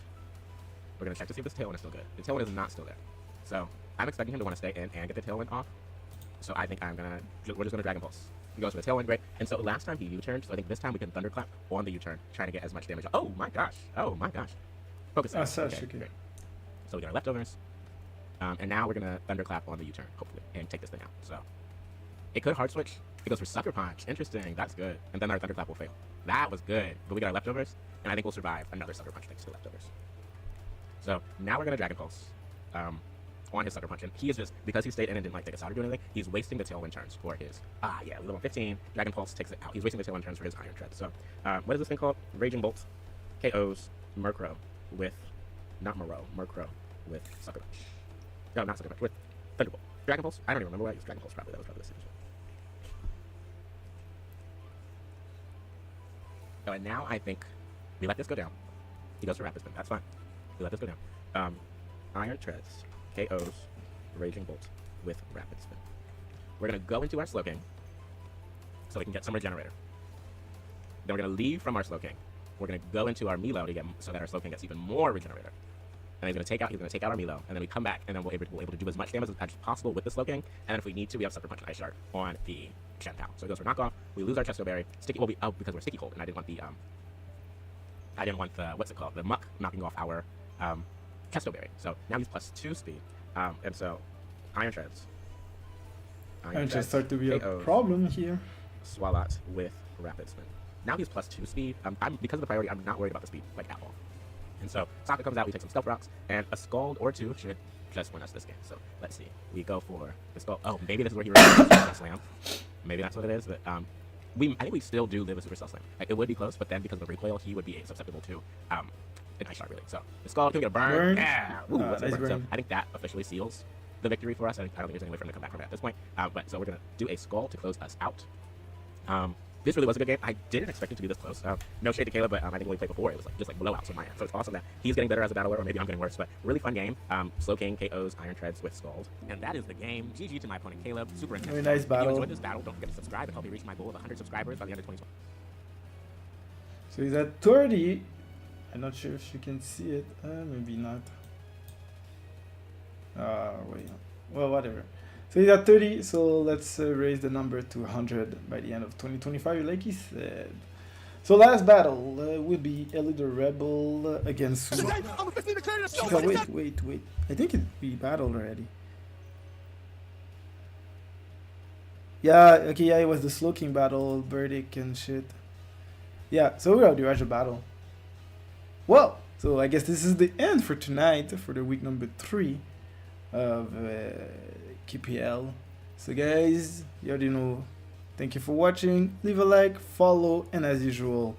We're gonna check to see if this Tailwind is still good. The Tailwind is not still there. So I'm expecting him to want to stay in and get the Tailwind off. So I think we're just gonna Dragon Pulse. He goes for the Tailwind, great. And so last time he U-turned, so I think this time we can Thunderclap on the U-turn, trying to get as much damage. Oh my gosh. Focus. Okay. Great. So we got our leftovers. And now we're gonna Thunderclap on the U-turn, hopefully, and take this thing out. So it could Hard Switch. It goes for Sucker Punch. Interesting. That's good. And then our Thunderclap will fail. That was good. But we got our leftovers, and I think we'll survive another Sucker Punch thanks to the leftovers. So now we're gonna Dragon Pulse. On his Sucker Punch, and he is just, because he stayed in and didn't take us out or do anything, he's wasting the Tailwind turns for his, level 15, Dragon Pulse takes it out. He's wasting the Tailwind turns for his Iron Tread. So, what is this thing called? Raging Bolt, KOs, Murkrow with, Murkrow with Sucker Punch. No, not Sucker Punch, with Thunderbolt. Dragon Pulse? I don't even remember what I used Dragon Pulse, probably. That was probably the same. Oh, and now I think we let this go down. He goes for Rapid Spin, that's fine. We let this go down. Iron Treads. KOs, Raging Bolt with Rapid Spin. We're going to go into our Slow King so we can get some Regenerator. Then we're going to leave from our Slow King. We're going to go into our Milo to get so that our Slow King gets even more Regenerator. And he's going to take out our Milo, and then we come back, and then we're able to do as much damage as possible with the Slow King. And then if we need to, we have Sucker Punch and Ice Shard on the Shenpao. So it goes for knockoff. We lose our Chesto Berry. Sticky, because we're Sticky Cold, and I didn't want the what's it called? The Muck knocking off our Chesto Berry. So now he's +2 speed. And so Iron Treads. Iron Treads start to be a KOs, problem here. Swalot with Rapid Spin. Now he's +2 speed. Because of the priority, I'm not worried about the speed at all. And so Sokka comes out, we take some Stealth Rocks, and a Scald or two should just win us this game. So let's see. We go for the Scald. Oh, maybe this is where he Super Slam. Maybe that's what it is. But I think we still do live a Super Slam. Like, it would be close, but then because of the recoil, he would be susceptible to an Ice Shard, really. So the Scald, can we get a burn? Yeah. Ooh, what's a nice burn? So burn. I think that officially seals the victory for us. I don't think there's any way for him to come back from it at this point. But so we're gonna do a skull to close us out. This really was a good game. I didn't expect it to be this close. No shade to Caleb, but I think when we played before, it was like just like blowouts on my end. So it's awesome that he's getting better as a battler, or maybe I'm getting worse. But really fun game. Slow King KOs Iron Treads with skulls, and that is the game. GG to my opponent Caleb. Super intense. Very nice If battle. you enjoyed this battle, don't forget to subscribe and help me reach my goal of 100 subscribers by the end of 2020. So he's at 30. I'm not sure if you can see it. Maybe not. Wait. Well, whatever. So he's at 30. So let's raise the number to 100 by the end of 2025, like he said. So last battle will be Ellie the Rebel against. Oh, wait. I think we battled already. Yeah. Okay. Yeah. It was the Slow King battle, Burdick and shit. Yeah. So we're already watched the battle. Well, so I guess this is the end for tonight, for the week number 3 of KPL. So guys, you already know. Thank you for watching. Leave a like, follow, and as usual,